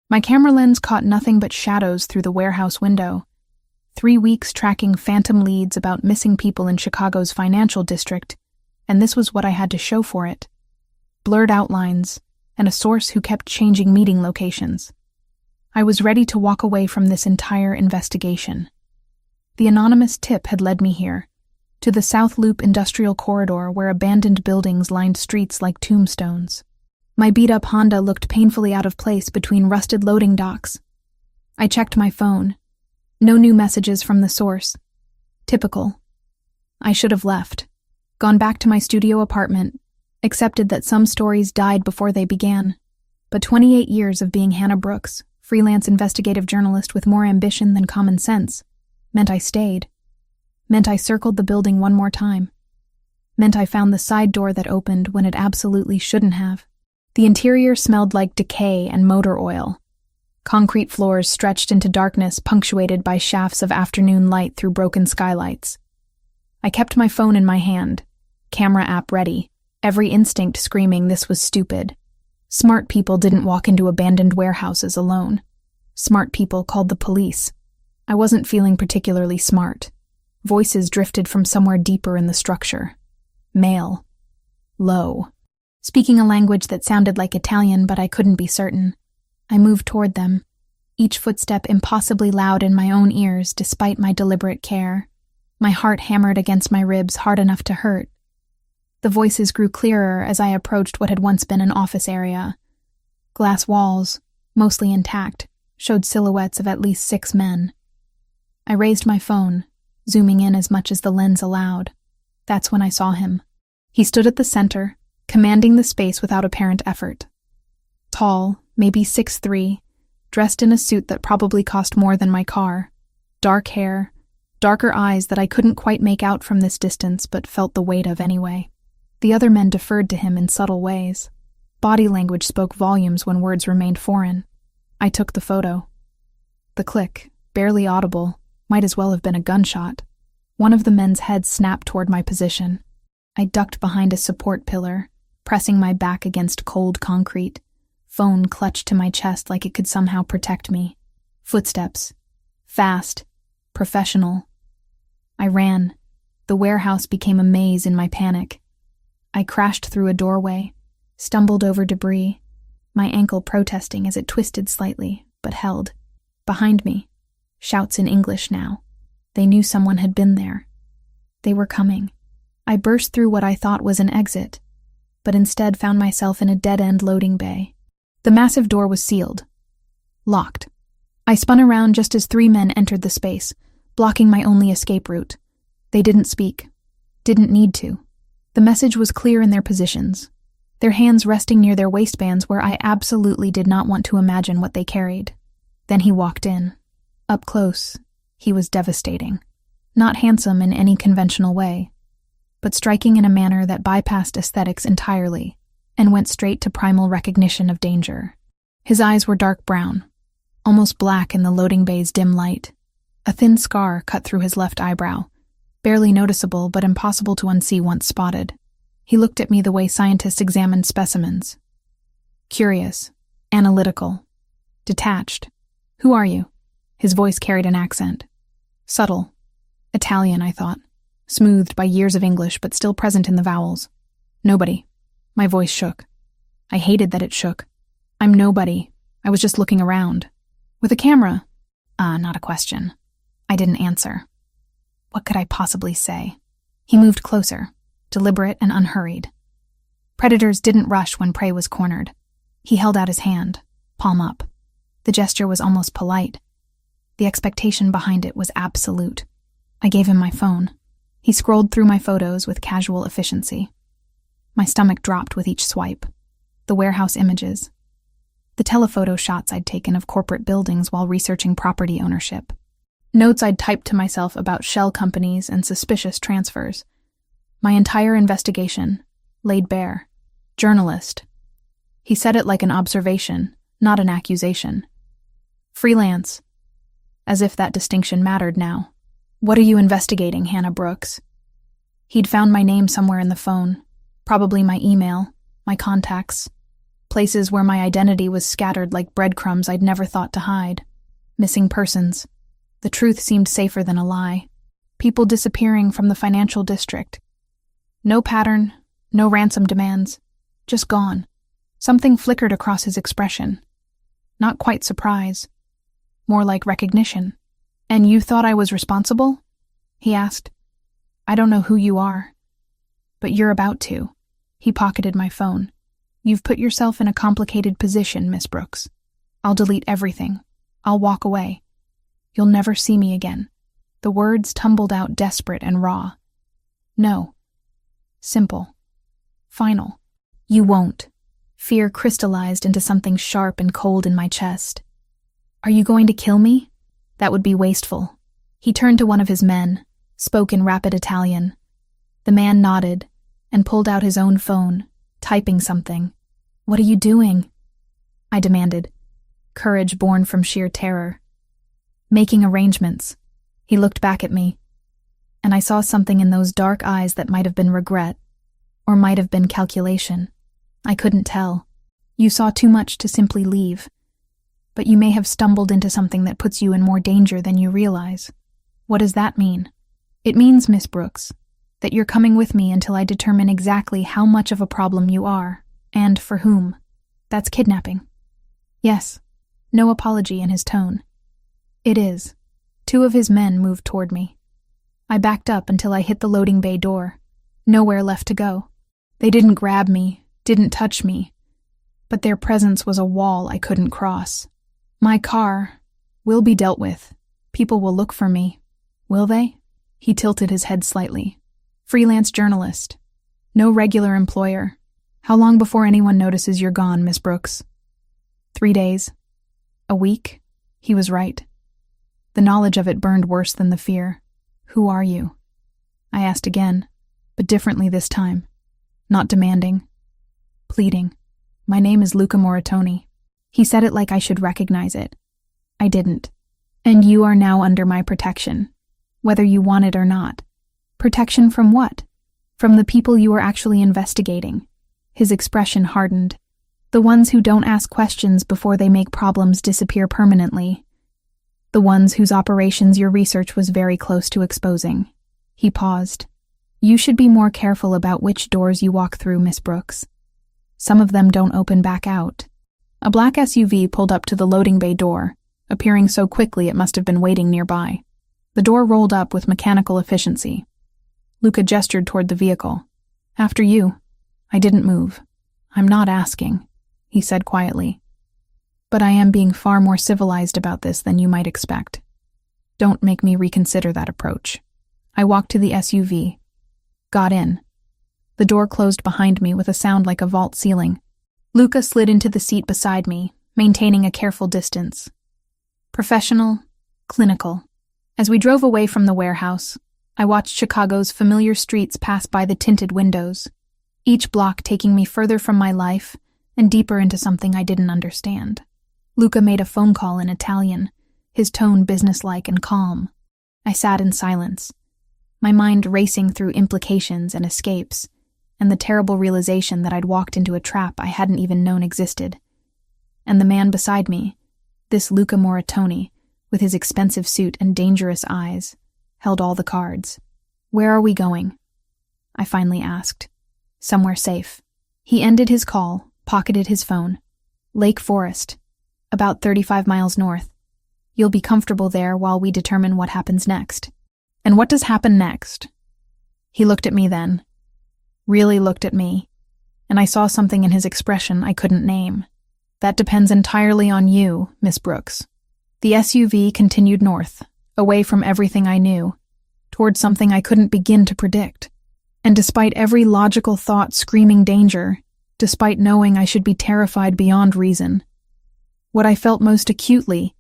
My camera lens caught nothing but shadows through the warehouse window. 3 weeks tracking phantom leads about missing people in Chicago's financial district, and this was what I had to show for it. Blurred outlines, and a source who kept changing meeting locations. I was ready to walk away from this entire investigation. The anonymous tip had led me here, to the South Loop Industrial Corridor where abandoned buildings lined streets like tombstones. My beat-up Honda looked painfully out of place between rusted loading docks. I checked my phone. No new messages from the source. Typical. I should have left, gone back to my studio apartment, accepted that some stories died before they began. But 28 years of being Hannah Brooks, freelance investigative journalist with more ambition than common sense, meant I stayed. Meant I circled the building one more time. Meant I found the side door that opened when it absolutely shouldn't have. The interior smelled like decay and motor oil. Concrete floors stretched into darkness punctuated by shafts of afternoon light through broken skylights. I kept my phone in my hand, camera app ready, every instinct screaming this was stupid. Smart people didn't walk into abandoned warehouses alone. Smart people called the police. I wasn't feeling particularly smart. Voices drifted from somewhere deeper in the structure. Male. Low. Speaking a language that sounded like Italian, but I couldn't be certain. I moved toward them, each footstep impossibly loud in my own ears despite my deliberate care. My heart hammered against my ribs hard enough to hurt. The voices grew clearer as I approached what had once been an office area. Glass walls, mostly intact, showed silhouettes of at least 6 men. I raised my phone, zooming in as much as the lens allowed. That's when I saw him. He stood at the center, commanding the space without apparent effort. Tall, maybe 6'3", dressed in a suit that probably cost more than my car. Dark hair, darker eyes that I couldn't quite make out from this distance but felt the weight of anyway. The other men deferred to him in subtle ways. Body language spoke volumes when words remained foreign. I took the photo. The click, barely audible, might as well have been a gunshot. One of the men's heads snapped toward my position. I ducked behind a support pillar, pressing my back against cold concrete. Phone clutched to my chest like it could somehow protect me. Footsteps. Fast. Professional. I ran. The warehouse became a maze in my panic. I crashed through a doorway, stumbled over debris, my ankle protesting as it twisted slightly, but held. Behind me. Shouts in English now. They knew someone had been there. They were coming. I burst through what I thought was an exit, but instead found myself in a dead-end loading bay. The massive door was sealed. Locked. I spun around just as 3 men entered the space, blocking my only escape route. They didn't speak. Didn't need to. The message was clear in their positions, their hands resting near their waistbands where I absolutely did not want to imagine what they carried. Then he walked in. Up close, he was devastating. Not handsome in any conventional way, but striking in a manner that bypassed aesthetics entirely and went straight to primal recognition of danger. His eyes were dark brown, almost black in the loading bay's dim light. A thin scar cut through his left eyebrow, barely noticeable but impossible to unsee once spotted. He looked at me the way scientists examined specimens. Curious, analytical, detached. Who are you? His voice carried an accent. Subtle. Italian, I thought. Smoothed by years of English but still present in the vowels. Nobody. My voice shook. I hated that it shook. I'm nobody. I was just looking around. With a camera? Not a question. I didn't answer. What could I possibly say? He moved closer, deliberate and unhurried. Predators didn't rush when prey was cornered. He held out his hand, palm up. The gesture was almost polite. The expectation behind it was absolute. I gave him my phone. He scrolled through my photos with casual efficiency. My stomach dropped with each swipe. The warehouse images. The telephoto shots I'd taken of corporate buildings while researching property ownership. Notes I'd typed to myself about shell companies and suspicious transfers. My entire investigation, laid bare. Journalist. He said it like an observation, not an accusation. Freelance. As if that distinction mattered now. What are you investigating, Hannah Brooks? He'd found my name somewhere in the phone. Probably my email, my contacts. Places where my identity was scattered like breadcrumbs I'd never thought to hide. Missing persons. The truth seemed safer than a lie. People disappearing from the financial district. No pattern, no ransom demands. Just gone. Something flickered across his expression. Not quite surprise. More like recognition. "And you thought I was responsible?" he asked. "I don't know who you are. But you're about to." He pocketed my phone. "You've put yourself in a complicated position, Miss Brooks. I'll delete everything. I'll walk away. You'll never see me again." The words tumbled out desperate and raw. No. Simple. Final. "You won't." Fear crystallized into something sharp and cold in my chest. "Are you going to kill me? That would be wasteful." He turned to one of his men, spoke in rapid Italian. The man nodded and pulled out his own phone, typing something. "What are you doing?" I demanded, courage born from sheer terror. "Making arrangements." He looked back at me, and I saw something in those dark eyes that might have been regret, or might have been calculation. I couldn't tell. "You saw too much to simply leave, but you may have stumbled into something that puts you in more danger than you realize." "What does that mean?" "It means, Miss Brooks, that you're coming with me until I determine exactly how much of a problem you are, and for whom. That's kidnapping." "Yes." No apology in his tone. "It is." Two of his men moved toward me. I backed up until I hit the loading bay door. Nowhere left to go. They didn't grab me, didn't touch me, but their presence was a wall I couldn't cross. "My car will be dealt with. People will look for me. Will they?" He tilted his head slightly. "Freelance journalist. No regular employer. How long before anyone notices you're gone, Miss Brooks?" 3 days. A week? He was right. The knowledge of it burned worse than the fear. "Who are you?" I asked again, but differently this time. Not demanding. Pleading. "My name is Luca Moritoni." He said it like I should recognize it. I didn't. "And you are now under my protection, whether you want it or not." "Protection from what?" "From the people you are actually investigating." His expression hardened. "The ones who don't ask questions before they make problems disappear permanently. The ones whose operations your research was very close to exposing." He paused. "You should be more careful about which doors you walk through, Miss Brooks. Some of them don't open back out." A black SUV pulled up to the loading bay door, appearing so quickly it must have been waiting nearby. The door rolled up with mechanical efficiency. Luca gestured toward the vehicle. "After you." I didn't move. "I'm not asking," he said quietly. "But I am being far more civilized about this than you might expect. Don't make me reconsider that approach." I walked to the SUV. Got in. The door closed behind me with a sound like a vault ceiling. Luca slid into the seat beside me, maintaining a careful distance. Professional, clinical. As we drove away from the warehouse, I watched Chicago's familiar streets pass by the tinted windows, each block taking me further from my life and deeper into something I didn't understand. Luca made a phone call in Italian, his tone businesslike and calm. I sat in silence, my mind racing through implications and escapes, and the terrible realization that I'd walked into a trap I hadn't even known existed. And the man beside me, this Luca Moritoni, with his expensive suit and dangerous eyes, held all the cards. "Where are we going?" I finally asked. "Somewhere safe." He ended his call, pocketed his phone. "Lake Forest, about 35 miles north. You'll be comfortable there while we determine what happens next." "And what does happen next?" He looked at me then. Really looked at me, and I saw something in his expression I couldn't name. "That depends entirely on you, Miss Brooks." The SUV continued north, away from everything I knew, toward something I couldn't begin to predict. And despite every logical thought screaming danger, despite knowing I should be terrified beyond reason, what I felt most acutely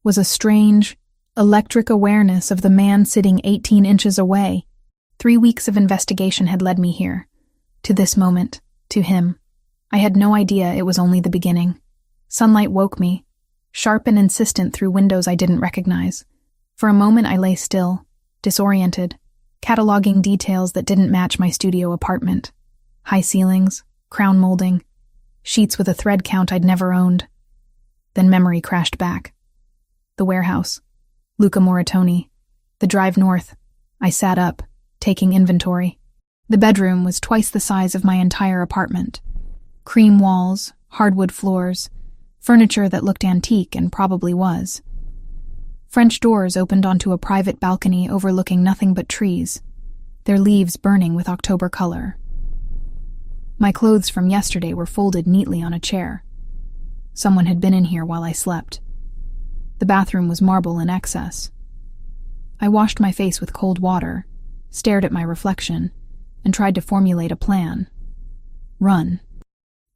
was a strange, electric awareness of the man sitting 18 inches away. 3 weeks of investigation had led me here, to this moment, to him. I had no idea it was only the beginning. Sunlight woke me, sharp and insistent through windows I didn't recognize. For a moment I lay still, disoriented, cataloging details that didn't match my studio apartment. High ceilings, crown molding, sheets with a thread count I'd never owned. Then memory crashed back. The warehouse, Luca Moritoni, the drive north. I sat up, taking inventory. The bedroom was twice the size of my entire apartment. Cream walls, hardwood floors, furniture that looked antique and probably was. French doors opened onto a private balcony overlooking nothing but trees, their leaves burning with October color. My clothes from yesterday were folded neatly on a chair. Someone had been in here while I slept. The bathroom was marble in excess. I washed my face with cold water, stared at my reflection, and tried to formulate a plan. Run.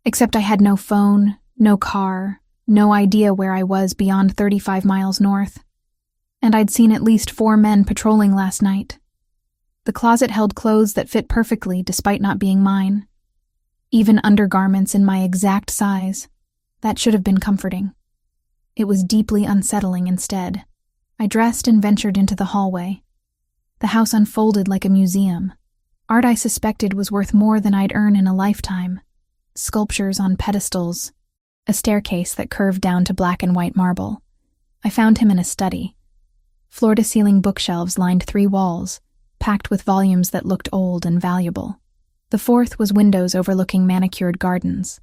Except I had no phone, no car, no idea where I was beyond 35 miles north. And I'd seen at least 4 men patrolling last night. The closet held clothes that fit perfectly despite not being mine. Even undergarments in my exact size. That should have been comforting. It was deeply unsettling instead. I dressed and ventured into the hallway. The house unfolded like a museum. Art I suspected was worth more than I'd earn in a lifetime. Sculptures on pedestals. A staircase that curved down to black and white marble. I found him in a study. Floor-to-ceiling bookshelves lined 3 walls, packed with volumes that looked old and valuable. The 4th was windows overlooking manicured gardens.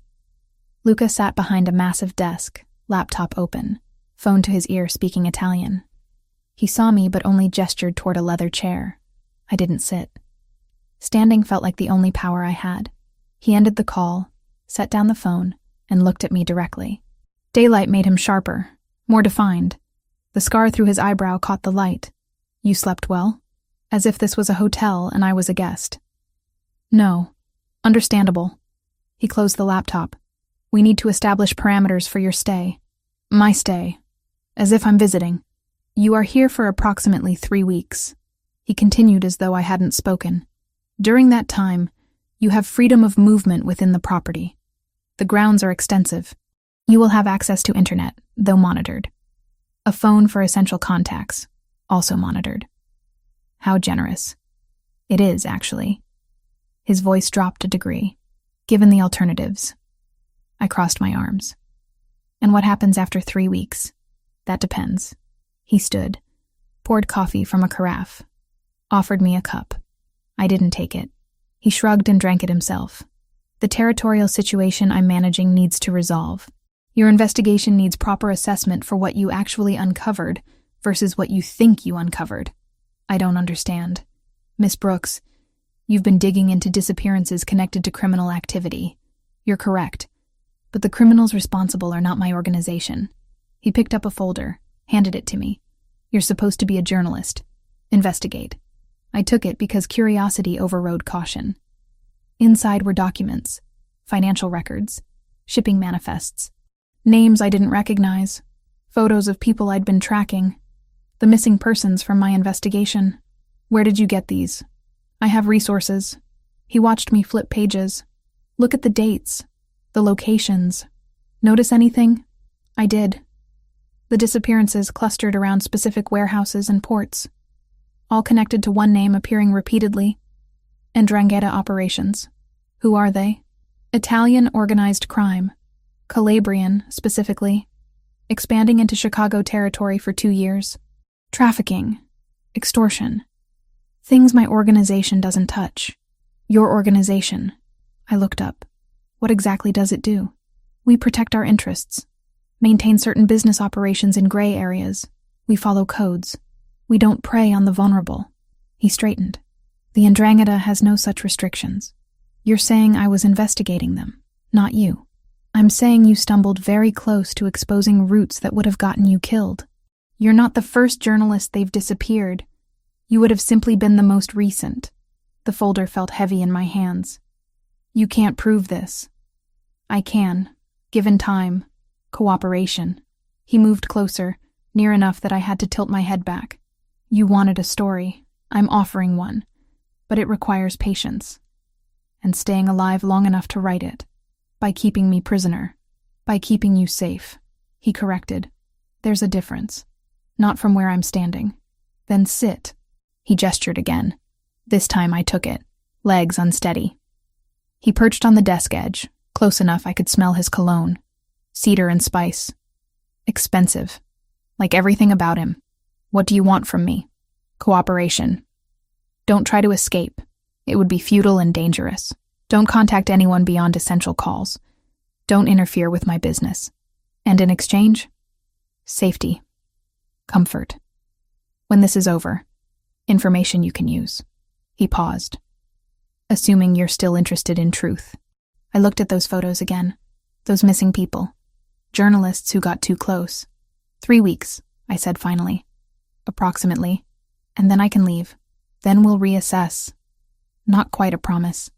Luca sat behind a massive desk, laptop open, phone to his ear speaking Italian. He saw me but only gestured toward a leather chair. I didn't sit. Standing felt like the only power I had. He ended the call, set down the phone, and looked at me directly. Daylight made him sharper, more defined. The scar through his eyebrow caught the light. You slept well? As if this was a hotel and I was a guest. No. Understandable. He closed the laptop. We need to establish parameters for your stay. My stay. As if I'm visiting. You are here for approximately 3 weeks. He continued as though I hadn't spoken. During that time, you have freedom of movement within the property. The grounds are extensive. You will have access to internet, though monitored. A phone for essential contacts, also monitored. How generous. It is, actually. His voice dropped a degree. Given the alternatives. I crossed my arms. And what happens after 3 weeks? That depends. He stood, poured coffee from a carafe, offered me a cup. I didn't take it. He shrugged and drank it himself. The territorial situation I'm managing needs to resolve. Your investigation needs proper assessment for what you actually uncovered versus what you think you uncovered. I don't understand. Miss Brooks, you've been digging into disappearances connected to criminal activity. You're correct. But the criminals responsible are not my organization. He picked up a folder, handed it to me. You're supposed to be a journalist. Investigate. I took it because curiosity overrode caution. Inside were documents, financial records, shipping manifests, names I didn't recognize, photos of people I'd been tracking, the missing persons from my investigation. Where did you get these? I have resources. He watched me flip pages. Look at the dates, the locations. Notice anything? I did. The disappearances clustered around specific warehouses and ports, all connected to one name appearing repeatedly. 'Ndrangheta operations. Who are they? Italian organized crime. Calabrian, specifically. Expanding into Chicago territory for 2 years. Trafficking. Extortion. Things my organization doesn't touch. Your organization. I looked up. What exactly does it do? We protect our interests. Maintain certain business operations in gray areas. We follow codes. We don't prey on the vulnerable. He straightened. The 'Ndrangheta has no such restrictions. You're saying I was investigating them, not you. I'm saying you stumbled very close to exposing roots that would have gotten you killed. You're not the first journalist they've disappeared. You would have simply been the most recent. The folder felt heavy in my hands. You can't prove this. I can, given time, cooperation. He moved closer, near enough that I had to tilt my head back. You wanted a story. I'm offering one. But it requires patience. And staying alive long enough to write it. By keeping me prisoner. By keeping you safe. He corrected. There's a difference. Not from where I'm standing. Then sit. He gestured again. This time I took it. Legs unsteady. He perched on the desk edge, Close enough I could smell his cologne. Cedar and spice. Expensive. Like everything about him. What do you want from me? Cooperation. Don't try to escape. It would be futile and dangerous. Don't contact anyone beyond essential calls. Don't interfere with my business. And in exchange? Safety. Comfort. When this is over, information you can use. He paused. Assuming you're still interested in truth. I looked at those photos again. Those missing people. Journalists who got too close. 3 weeks, I said finally. Approximately. And then I can leave. Then we'll reassess. Not quite a promise.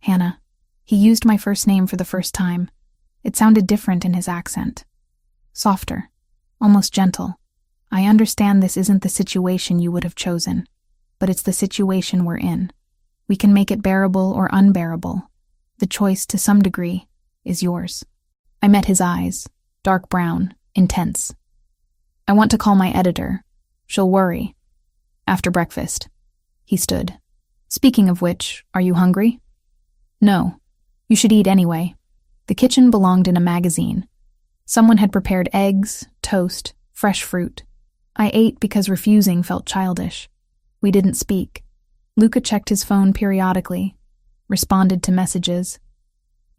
Hannah. He used my first name for the first time. It sounded different in his accent. Softer. Almost gentle. I understand this isn't the situation you would have chosen, but it's the situation we're in. We can make it bearable or unbearable. The choice, to some degree, is yours. I met his eyes. Dark brown. Intense. I want to call my editor. She'll worry. After breakfast. He stood. Speaking of which, are you hungry? No. You should eat anyway. The kitchen belonged in a magazine. Someone had prepared eggs, toast, fresh fruit. I ate because refusing felt childish. We didn't speak. Luca checked his phone periodically, responded to messages,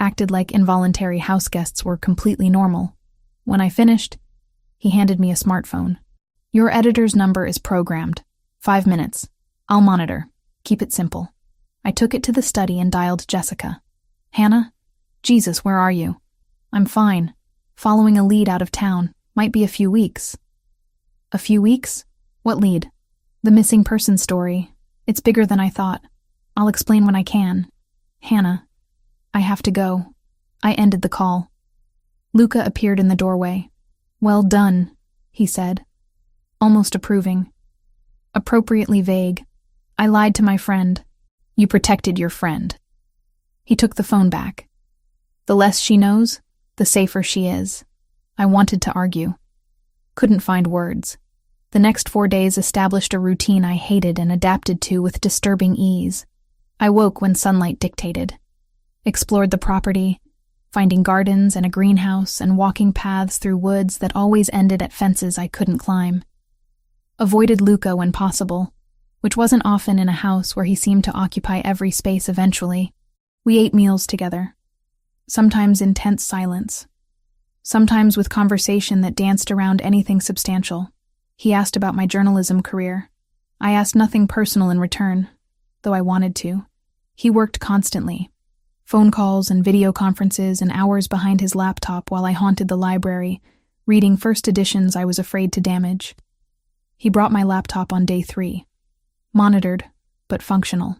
acted like involuntary house guests were completely normal. When I finished, he handed me a smartphone. Your editor's number is programmed. 5 minutes. I'll monitor. Keep it simple. I took it to the study and dialed Jessica. Hannah? Jesus, where are you? I'm fine. Following a lead out of town. Might be a few weeks. A few weeks? What lead? The missing person story. It's bigger than I thought. I'll explain when I can. Hannah. I have to go. I ended the call. Luca appeared in the doorway. Well done, he said. Almost approving. Appropriately vague. I lied to my friend. You protected your friend. He took the phone back. The less she knows, the safer she is. I wanted to argue. Couldn't find words. The next 4 days established a routine I hated and adapted to with disturbing ease. I woke when sunlight dictated. Explored the property, finding gardens and a greenhouse and walking paths through woods that always ended at fences I couldn't climb. Avoided Luca when possible, which wasn't often in a house where he seemed to occupy every space eventually. We ate meals together. Sometimes in tense silence. Sometimes with conversation that danced around anything substantial. He asked about my journalism career. I asked nothing personal in return, though I wanted to. He worked constantly. Phone calls and video conferences and hours behind his laptop while I haunted the library, reading first editions I was afraid to damage. He brought my laptop on day 3. Monitored, but functional.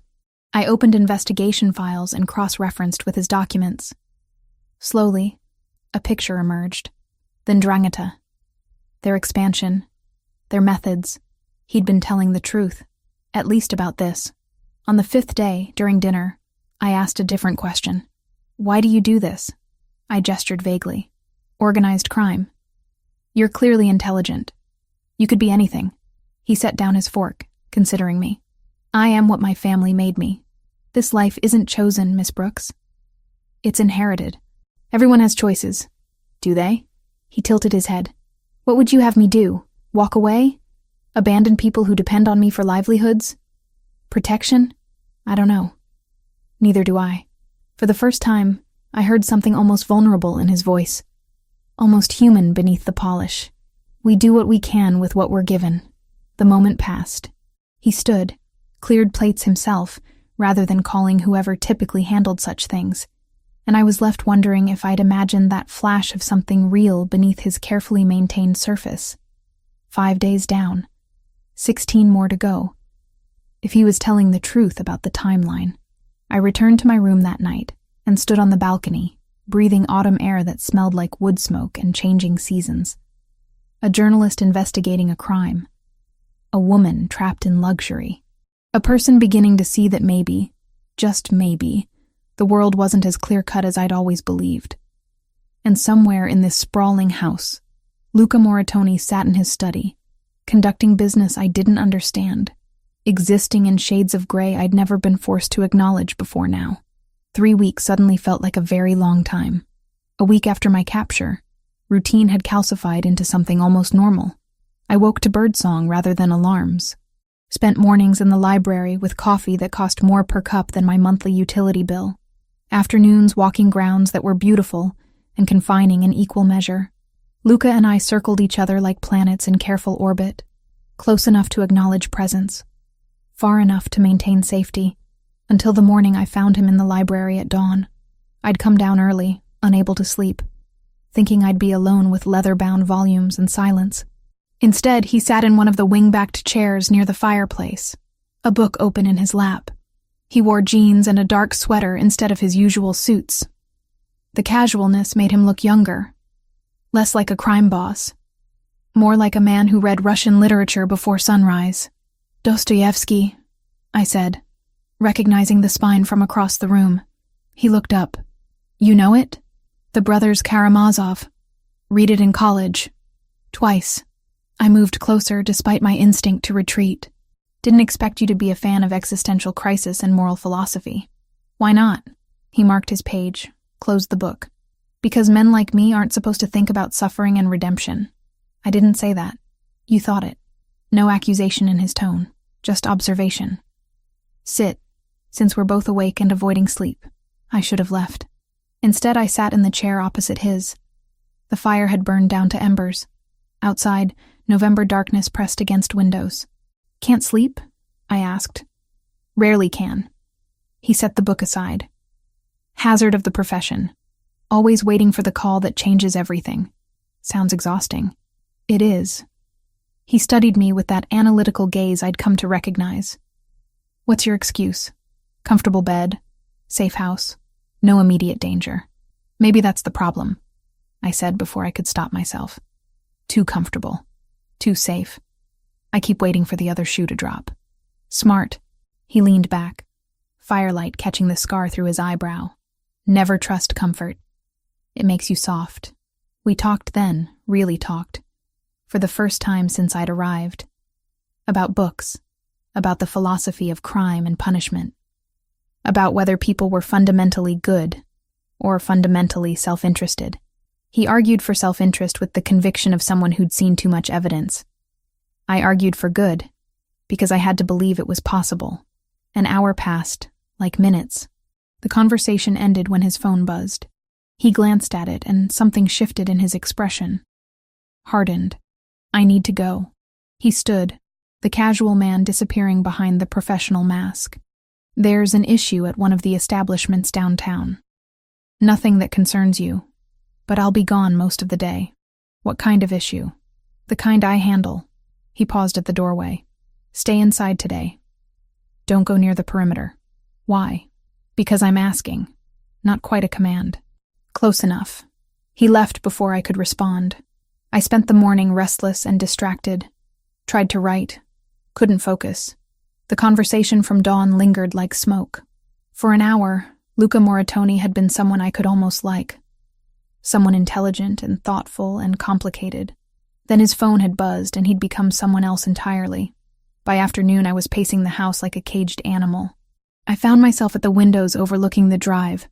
I opened investigation files and cross-referenced with his documents. Slowly, a picture emerged. Then Drangheta. Their expansion. Their methods. He'd been telling the truth, at least about this. On the 5th day, during dinner, I asked a different question. Why do you do this? I gestured vaguely. Organized crime. You're clearly intelligent. You could be anything. He set down his fork, considering me. I am what my family made me. This life isn't chosen, Miss Brooks. It's inherited. Everyone has choices. Do they? He tilted his head. What would you have me do? Walk away? Abandon people who depend on me for livelihoods? Protection? I don't know. Neither do I. For the first time, I heard something almost vulnerable in his voice. Almost human beneath the polish. We do what we can with what we're given. The moment passed. He stood, cleared plates himself, rather than calling whoever typically handled such things, and I was left wondering if I'd imagined that flash of something real beneath his carefully maintained surface. 5 days down. 16 more to go. If he was telling the truth about the timeline. I returned to my room that night and stood on the balcony, breathing autumn air that smelled like wood smoke and changing seasons. A journalist investigating a crime. A woman trapped in luxury. A person beginning to see that maybe, just maybe, the world wasn't as clear-cut as I'd always believed. And somewhere in this sprawling house, Luca Moritoni sat in his study, conducting business I didn't understand, existing in shades of gray I'd never been forced to acknowledge before now. 3 weeks suddenly felt like a very long time. A week after my capture, routine had calcified into something almost normal. I woke to birdsong rather than alarms. Spent mornings in the library with coffee that cost more per cup than my monthly utility bill. Afternoons walking grounds that were beautiful and confining in equal measure. Luca and I circled each other like planets in careful orbit, close enough to acknowledge presence, far enough to maintain safety, until the morning I found him in the library at dawn. I'd come down early, unable to sleep, thinking I'd be alone with leather-bound volumes and silence. Instead, he sat in one of the wing-backed chairs near the fireplace, a book open in his lap. He wore jeans and a dark sweater instead of his usual suits. The casualness made him look younger, less like a crime boss, more like a man who read Russian literature before sunrise. "Dostoevsky," I said, recognizing the spine from across the room. He looked up. "You know it? The Brothers Karamazov. Read it in college. Twice." I moved closer despite my instinct to retreat. "Didn't expect you to be a fan of existential crisis and moral philosophy." "Why not?" He marked his page, closed the book. "Because men like me aren't supposed to think about suffering and redemption." I didn't say that. You thought it. No accusation in his tone, just observation. "Sit, since we're both awake and avoiding sleep." I should have left. Instead, I sat in the chair opposite his. The fire had burned down to embers. Outside, November darkness pressed against windows. "Can't sleep?" I asked. "Rarely can." He set the book aside. "Hazard of the profession. Always waiting for the call that changes everything. Sounds exhausting." It is. He studied me with that analytical gaze I'd come to recognize. "What's your excuse? Comfortable bed, safe house, no immediate danger." "Maybe that's the problem," I said before I could stop myself. "Too comfortable. Too safe. I keep waiting for the other shoe to drop." "Smart." He leaned back, firelight catching the scar through his eyebrow. "Never trust comfort. It makes you soft." We talked then, really talked, for the first time since I'd arrived. About books, about the philosophy of crime and punishment, about whether people were fundamentally good or fundamentally self-interested. He argued for self-interest with the conviction of someone who'd seen too much evidence. I argued for good, because I had to believe it was possible. An hour passed, like minutes. The conversation ended when his phone buzzed. He glanced at it, and something shifted in his expression. Hardened. "I need to go." He stood, the casual man disappearing behind the professional mask. "There's an issue at one of the establishments downtown. Nothing that concerns you, but I'll be gone most of the day." "What kind of issue?" "The kind I handle." He paused at the doorway. "Stay inside today. Don't go near the perimeter." "Why?" "Because I'm asking. Not quite a command." "Close enough." He left before I could respond. I spent the morning restless and distracted. Tried to write. Couldn't focus. The conversation from dawn lingered like smoke. For an hour, Luca Moratoni had been someone I could almost like. Someone intelligent and thoughtful and complicated. Then his phone had buzzed and he'd become someone else entirely. By afternoon, I was pacing the house like a caged animal. I found myself at the windows overlooking the drive,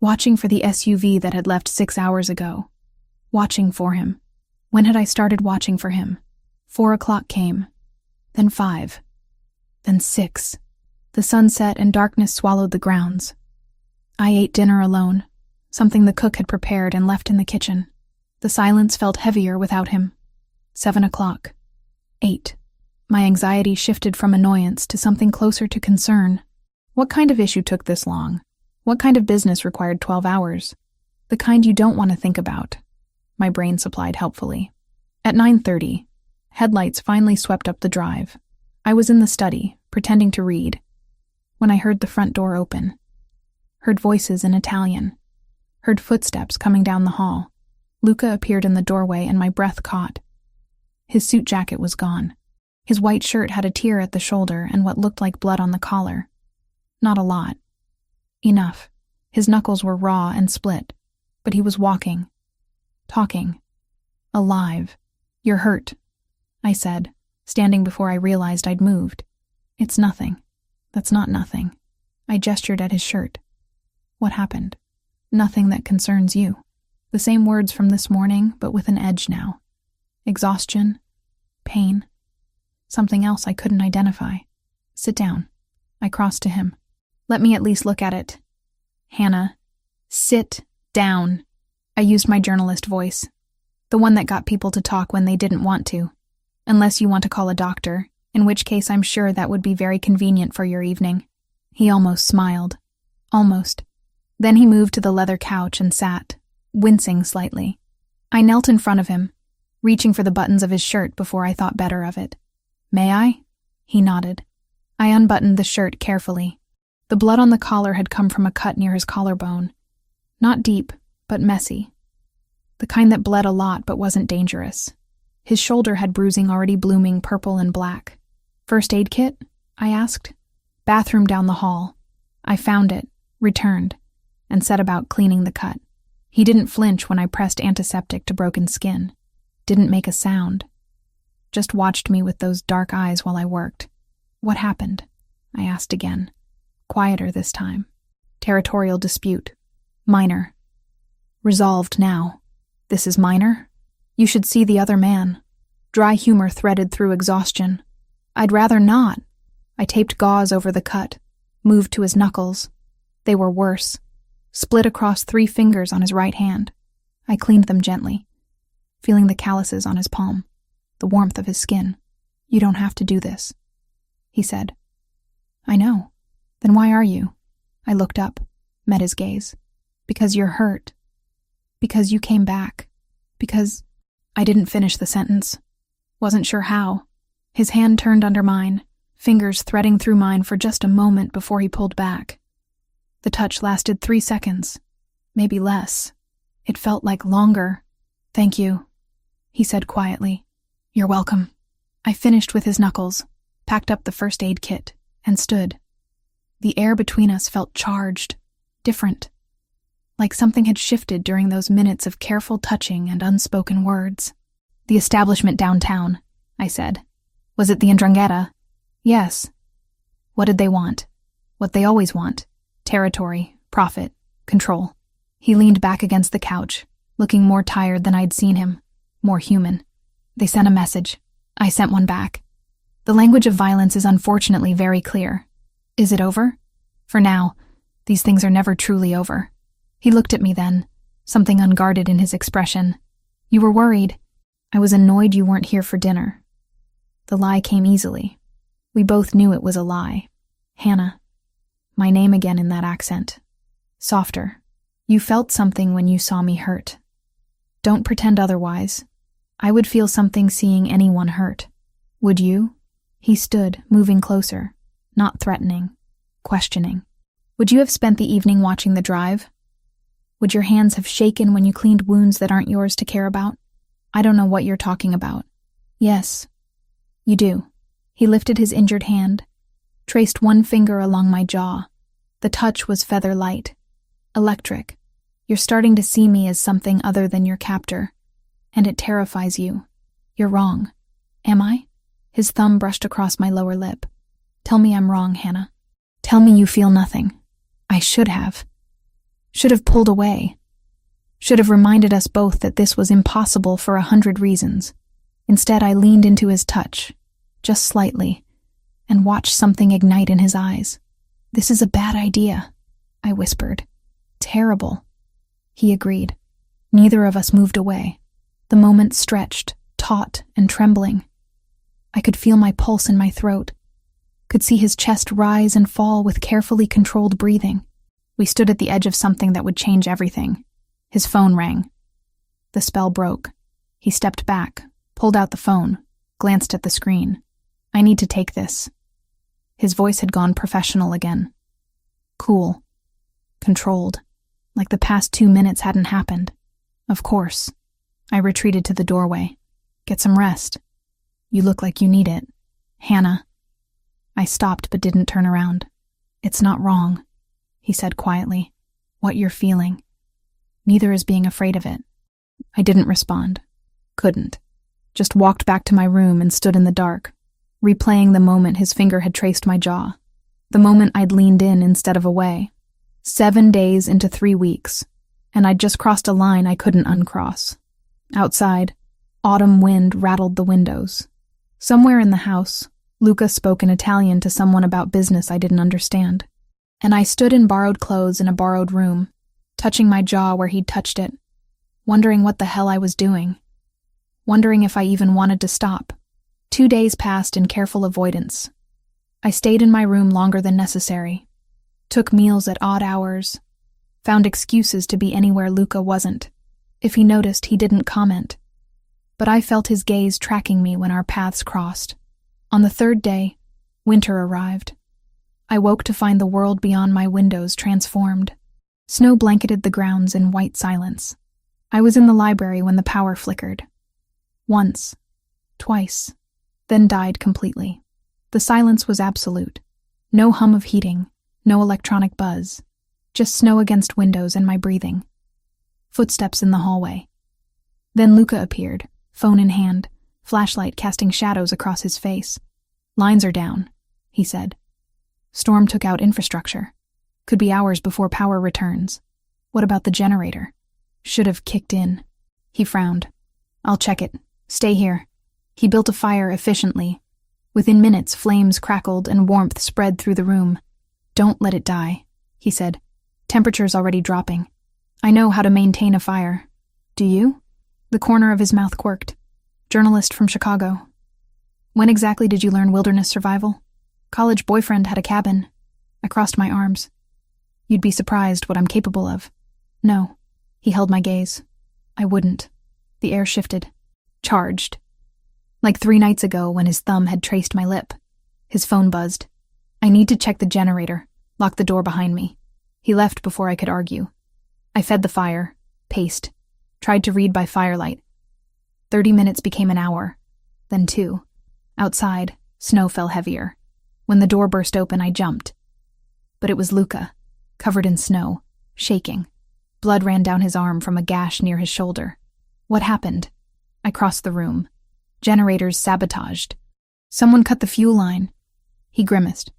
watching for the SUV that had left 6 hours ago. Watching for him. When had I started watching for him? 4 o'clock came. Then 5. Then 6. The sun set and darkness swallowed the grounds. I ate dinner alone, something the cook had prepared and left in the kitchen. The silence felt heavier without him. 7 o'clock. 8. My anxiety shifted from annoyance to something closer to concern. What kind of issue took this long? What kind of business required 12 hours? The kind you don't want to think about. My brain supplied helpfully. At 9:30, headlights finally swept up the drive. I was in the study, pretending to read, when I heard the front door open. Heard voices in Italian. Heard footsteps coming down the hall. Luca appeared in the doorway and my breath caught. His suit jacket was gone. His white shirt had a tear at the shoulder and what looked like blood on the collar. Not a lot. Enough. His knuckles were raw and split, but he was walking. Talking. Alive. "You're hurt," I said, standing before I realized I'd moved. "It's nothing. That's not nothing." I gestured at his shirt. What happened? Nothing that concerns you. The same words from this morning, but with an edge now. Exhaustion. Pain. Something else I couldn't identify. Sit down. I crossed to him. Let me at least look at it. Hannah, sit down. I used my journalist voice. The one that got people to talk when they didn't want to. Unless you want to call a doctor, in which case I'm sure that would be very convenient for your evening. He almost smiled. Almost. Then he moved to the leather couch and sat, wincing slightly. I knelt in front of him, reaching for the buttons of his shirt before I thought better of it. May I? He nodded. I unbuttoned the shirt carefully. The blood on the collar had come from a cut near his collarbone. Not deep, but messy. The kind that bled a lot but wasn't dangerous. His shoulder had bruising already blooming purple and black. First aid kit? I asked. Bathroom down the hall. I found it, returned, and set about cleaning the cut. He didn't flinch when I pressed antiseptic to broken skin. Didn't make a sound. Just watched me with those dark eyes while I worked. What happened? I asked again. Quieter this time. Territorial dispute. Minor. Resolved now. This is minor? You should see the other man. Dry humor threaded through exhaustion. I'd rather not. I taped gauze over the cut, moved to his knuckles. They were worse. Split across 3 fingers on his right hand. I cleaned them gently, feeling the calluses on his palm, the warmth of his skin. You don't have to do this, he said. I know. Then why are you? I looked up, met his gaze. Because you're hurt. Because you came back. Because... I didn't finish the sentence. Wasn't sure how. His hand turned under mine, fingers threading through mine for just a moment before he pulled back. The touch lasted 3 seconds, maybe less. It felt like longer. Thank you, he said quietly. You're welcome. I finished with his knuckles, packed up the first aid kit, and stood. The air between us felt charged, different. Like something had shifted during those minutes of careful touching and unspoken words. The establishment downtown, I said. Was it the Ndrangheta? Yes. What did they want? What they always want. Territory, profit, control. He leaned back against the couch, looking more tired than I'd seen him, more human. They sent a message. I sent one back. The language of violence is unfortunately very clear. Is it over? For now, these things are never truly over. He looked at me then, something unguarded in his expression. You were worried. I was annoyed you weren't here for dinner. The lie came easily. We both knew it was a lie. Hannah. My name again in that accent. Softer. You felt something when you saw me hurt. Don't pretend otherwise. I would feel something seeing anyone hurt. Would you? He stood, moving closer, not threatening, questioning. Would you have spent the evening watching the drive? Would your hands have shaken when you cleaned wounds that aren't yours to care about? I don't know what you're talking about. Yes, you do. He lifted his injured hand, traced one finger along my jaw. The touch was feather light, electric. You're starting to see me as something other than your captor, and it terrifies you. You're wrong. Am I? His thumb brushed across my lower lip. Tell me I'm wrong, Hannah. Tell me you feel nothing. I should have. Should have pulled away. Should have reminded us both that this was impossible for 100 reasons. Instead, I leaned into his touch, just slightly, and watched something ignite in his eyes. This is a bad idea, I whispered. Terrible. He agreed. Neither of us moved away. The moment stretched, taut and trembling. I could feel my pulse in my throat, could see his chest rise and fall with carefully controlled breathing. We stood at the edge of something that would change everything. His phone rang. The spell broke. He stepped back, pulled out the phone, glanced at the screen. I need to take this. His voice had gone professional again. Cool. Controlled. Like the past 2 minutes hadn't happened. Of course. I retreated to the doorway. Get some rest. You look like you need it. Hannah. I stopped but didn't turn around. It's not wrong, he said quietly. What you're feeling. Neither is being afraid of it. I didn't respond. Couldn't. Just walked back to my room and stood in the dark, replaying the moment his finger had traced my jaw. The moment I'd leaned in instead of away. 7 days into 3 weeks, and I'd just crossed a line I couldn't uncross. Outside, autumn wind rattled the windows. Somewhere in the house, Luca spoke in Italian to someone about business I didn't understand. And I stood in borrowed clothes in a borrowed room, touching my jaw where he'd touched it, wondering what the hell I was doing, wondering if I even wanted to stop. 2 days passed in careful avoidance. I stayed in my room longer than necessary, took meals at odd hours, found excuses to be anywhere Luca wasn't. If he noticed, he didn't comment. But I felt his gaze tracking me when our paths crossed. On the 3rd day, winter arrived. I woke to find the world beyond my windows transformed. Snow blanketed the grounds in white silence. I was in the library when the power flickered. Once, twice, then died completely. The silence was absolute. No hum of heating, no electronic buzz, just snow against windows and my breathing. Footsteps in the hallway. Then Luca appeared, phone in hand, flashlight casting shadows across his face. "Lines are down," he said. "Storm took out infrastructure. Could be hours before power returns. What about the generator? Should have kicked in." He frowned. "I'll check it. Stay here." He built a fire efficiently. Within minutes, flames crackled and warmth spread through the room. "Don't let it die," he said. "Temperature's already dropping. I know how to maintain a fire." "Do you?" The corner of his mouth quirked. "Journalist from Chicago." "When exactly did you learn wilderness survival?" "College boyfriend had a cabin." I crossed my arms. "You'd be surprised what I'm capable of." "No." He held my gaze. "I wouldn't." The air shifted. Charged. Like 3 nights ago when his thumb had traced my lip. His phone buzzed. "I need to check the generator. Lock the door behind me." He left before I could argue. I fed the fire, paced, tried to read by firelight. 30 minutes became an hour, then 2. Outside, snow fell heavier. When the door burst open, I jumped. But it was Luca, covered in snow, shaking. Blood ran down his arm from a gash near his shoulder. "What happened?" I crossed the room. "Generators sabotaged. Someone cut the fuel line." He grimaced.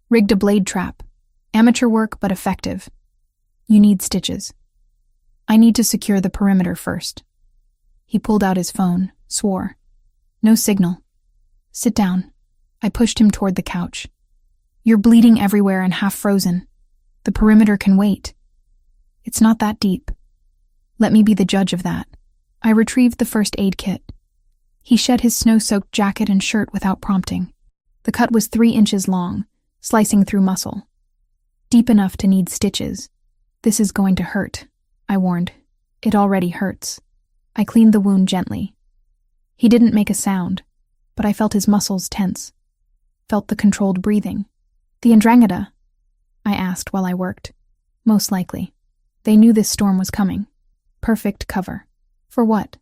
"Rigged a blade trap. Amateur work, but effective. You need stitches. I need to secure the perimeter first." He pulled out his phone, swore. "No signal. Sit down." I pushed him toward the couch. "You're bleeding everywhere and half frozen. The perimeter can wait." "It's not that deep." "Let me be the judge of that." I retrieved the first aid kit. He shed his snow-soaked jacket and shirt without prompting. The cut was 3 inches long, slicing through muscle. Deep enough to need stitches. "This is going to hurt," I warned. "It already hurts." I cleaned the wound gently. He didn't make a sound, but I felt his muscles tense. Felt the controlled breathing. "The Ndrangheta?" I asked while I worked. "Most likely. They knew this storm was coming. Perfect cover. For what?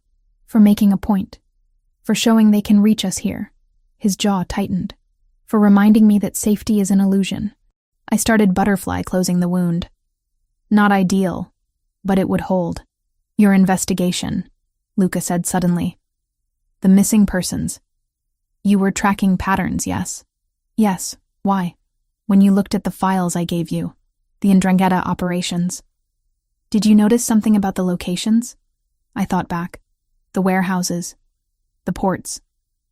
For making a point. For showing they can reach us here." His jaw tightened. "For reminding me that safety is an illusion." I started butterfly closing the wound. "Not ideal, but it would hold." "Your investigation," Luca said suddenly. "The missing persons. You were tracking patterns, yes?" "Yes. Why?" "When you looked at the files I gave you, the Ndrangheta operations. Did you notice something about the locations?" I thought back. The warehouses. The ports.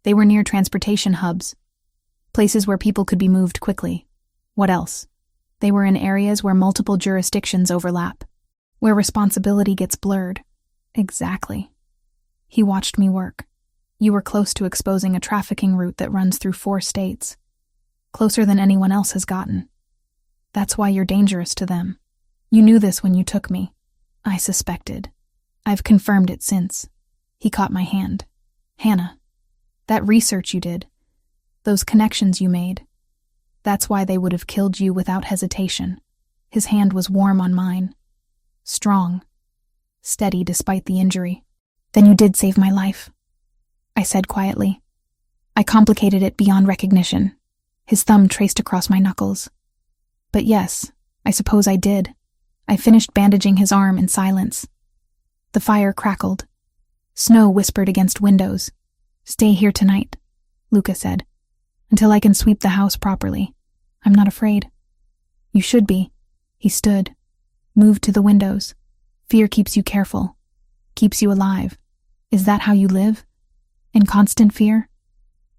They were near transportation hubs. Places where people could be moved quickly. What else? They were in areas where multiple jurisdictions overlap. Where responsibility gets blurred. Exactly. He watched me work. "You were close to exposing a trafficking route that runs through 4 states. Closer than anyone else has gotten. That's why you're dangerous to them. You knew this when you took me." I suspected. "I've confirmed it since." He caught my hand. "Hannah, that research you did, those connections you made, that's why they would have killed you without hesitation." His hand was warm on mine. Strong. Steady despite the injury. "Then you did save my life," I said quietly. I complicated it beyond recognition. His thumb traced across my knuckles. "But yes, I suppose I did." I finished bandaging his arm in silence. The fire crackled. Snow whispered against windows. "Stay here tonight," Luca said, "until I can sweep the house properly. I'm not afraid." "You should be." He stood, moved to the windows. Fear keeps you careful, keeps you alive. Is that how you live? In constant fear?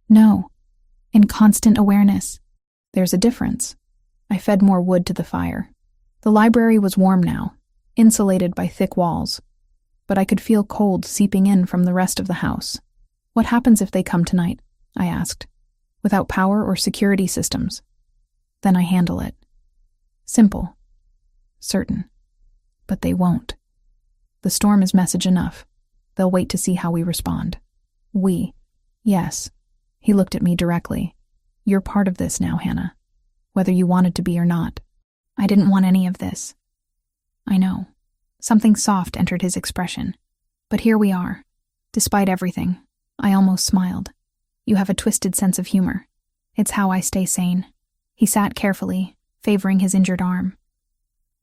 No, in constant awareness. There's a difference. I fed more wood to the fire. The library was warm now, insulated by thick walls, but I could feel cold seeping in from the rest of the house. What happens if they come tonight? I asked. Without power or security systems. Then I handle it. Simple. Certain. But they won't. The storm is message enough. They'll wait to see how we respond. We. Yes. He looked at me directly. You're part of this now, Hannah. Whether you wanted to be or not. I didn't want any of this. I know. Something soft entered his expression. But here we are. Despite everything, I almost smiled. You have a twisted sense of humor. It's how I stay sane. He sat carefully, favoring his injured arm.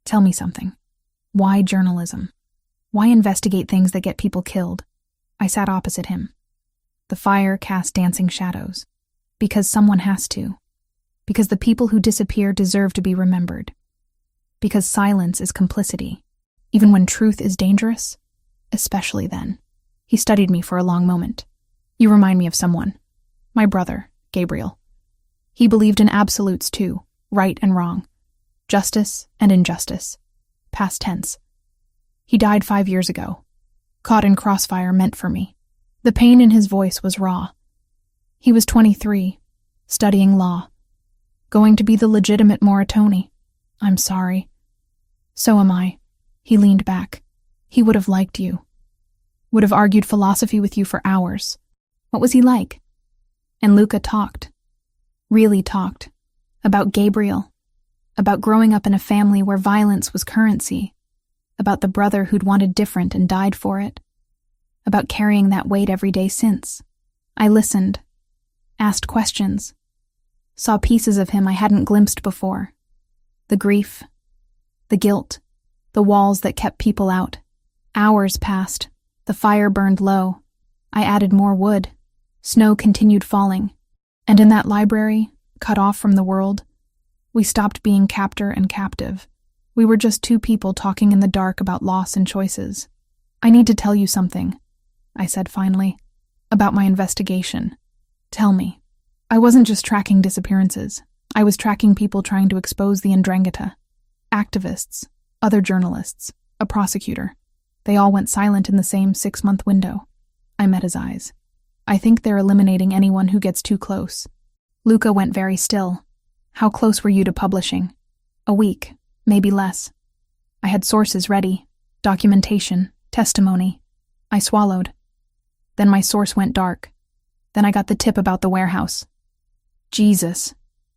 Tell me something. Why journalism? Why investigate things that get people killed? I sat opposite him. The fire cast dancing shadows. Because someone has to. Because the people who disappear deserve to be remembered. Because silence is complicity. Even when truth is dangerous? Especially then. He studied me for a long moment. You remind me of someone. My brother, Gabriel. He believed in absolutes too, right and wrong. Justice and injustice. Past tense. He died 5 years ago. Caught in crossfire meant for me. The pain in his voice was raw. He was 23, studying law. Going to be the legitimate Moritoni. I'm sorry. So am I. He leaned back. He would have liked you. Would have argued philosophy with you for hours. What was he like? And Luca talked. Really talked. About Gabriel. About growing up in a family where violence was currency. About the brother who'd wanted different and died for it. About carrying that weight every day since. I listened. Asked questions. Saw pieces of him I hadn't glimpsed before. The grief. The guilt. The walls that kept people out. Hours passed. The fire burned low. I added more wood. Snow continued falling. And in that library, cut off from the world, we stopped being captor and captive. We were just two people talking in the dark about loss and choices. I need to tell you something, I said finally, about my investigation. Tell me. I wasn't just tracking disappearances. I was tracking people trying to expose the Ndrangheta. Activists, other journalists, a prosecutor. They all went silent in the same 6-month window. I met his eyes. I think they're eliminating anyone who gets too close. Luca went very still. How close were you to publishing? A week, maybe less. I had sources ready, documentation, testimony. I swallowed. Then my source went dark. Then I got the tip about the warehouse. Jesus.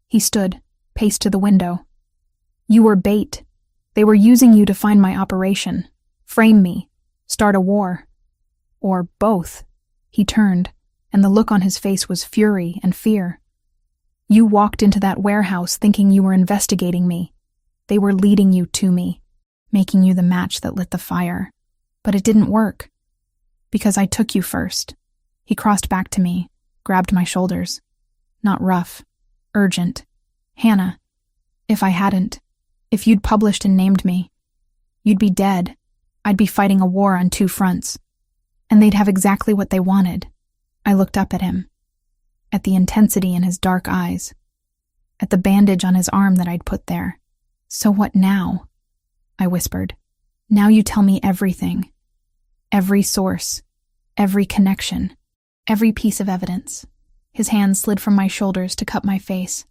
He stood, paced to the window. You were bait. They were using you to find my operation, frame me, start a war. Or both. He turned, and the look on his face was fury and fear. You walked into that warehouse thinking you were investigating me. They were leading you to me, making you the match that lit the fire. But it didn't work. Because I took you first. He crossed back to me, grabbed my shoulders. Not rough, urgent. Hannah, if I hadn't, if you'd published and named me, you'd be dead. I'd be fighting a war on 2 fronts. And they'd have exactly what they wanted. I looked up at him. At the intensity in his dark eyes. At the bandage on his arm that I'd put there. So what now? I whispered. Now you tell me everything. Every source. Every connection. Every piece of evidence. His hand slid from my shoulders to cup my face.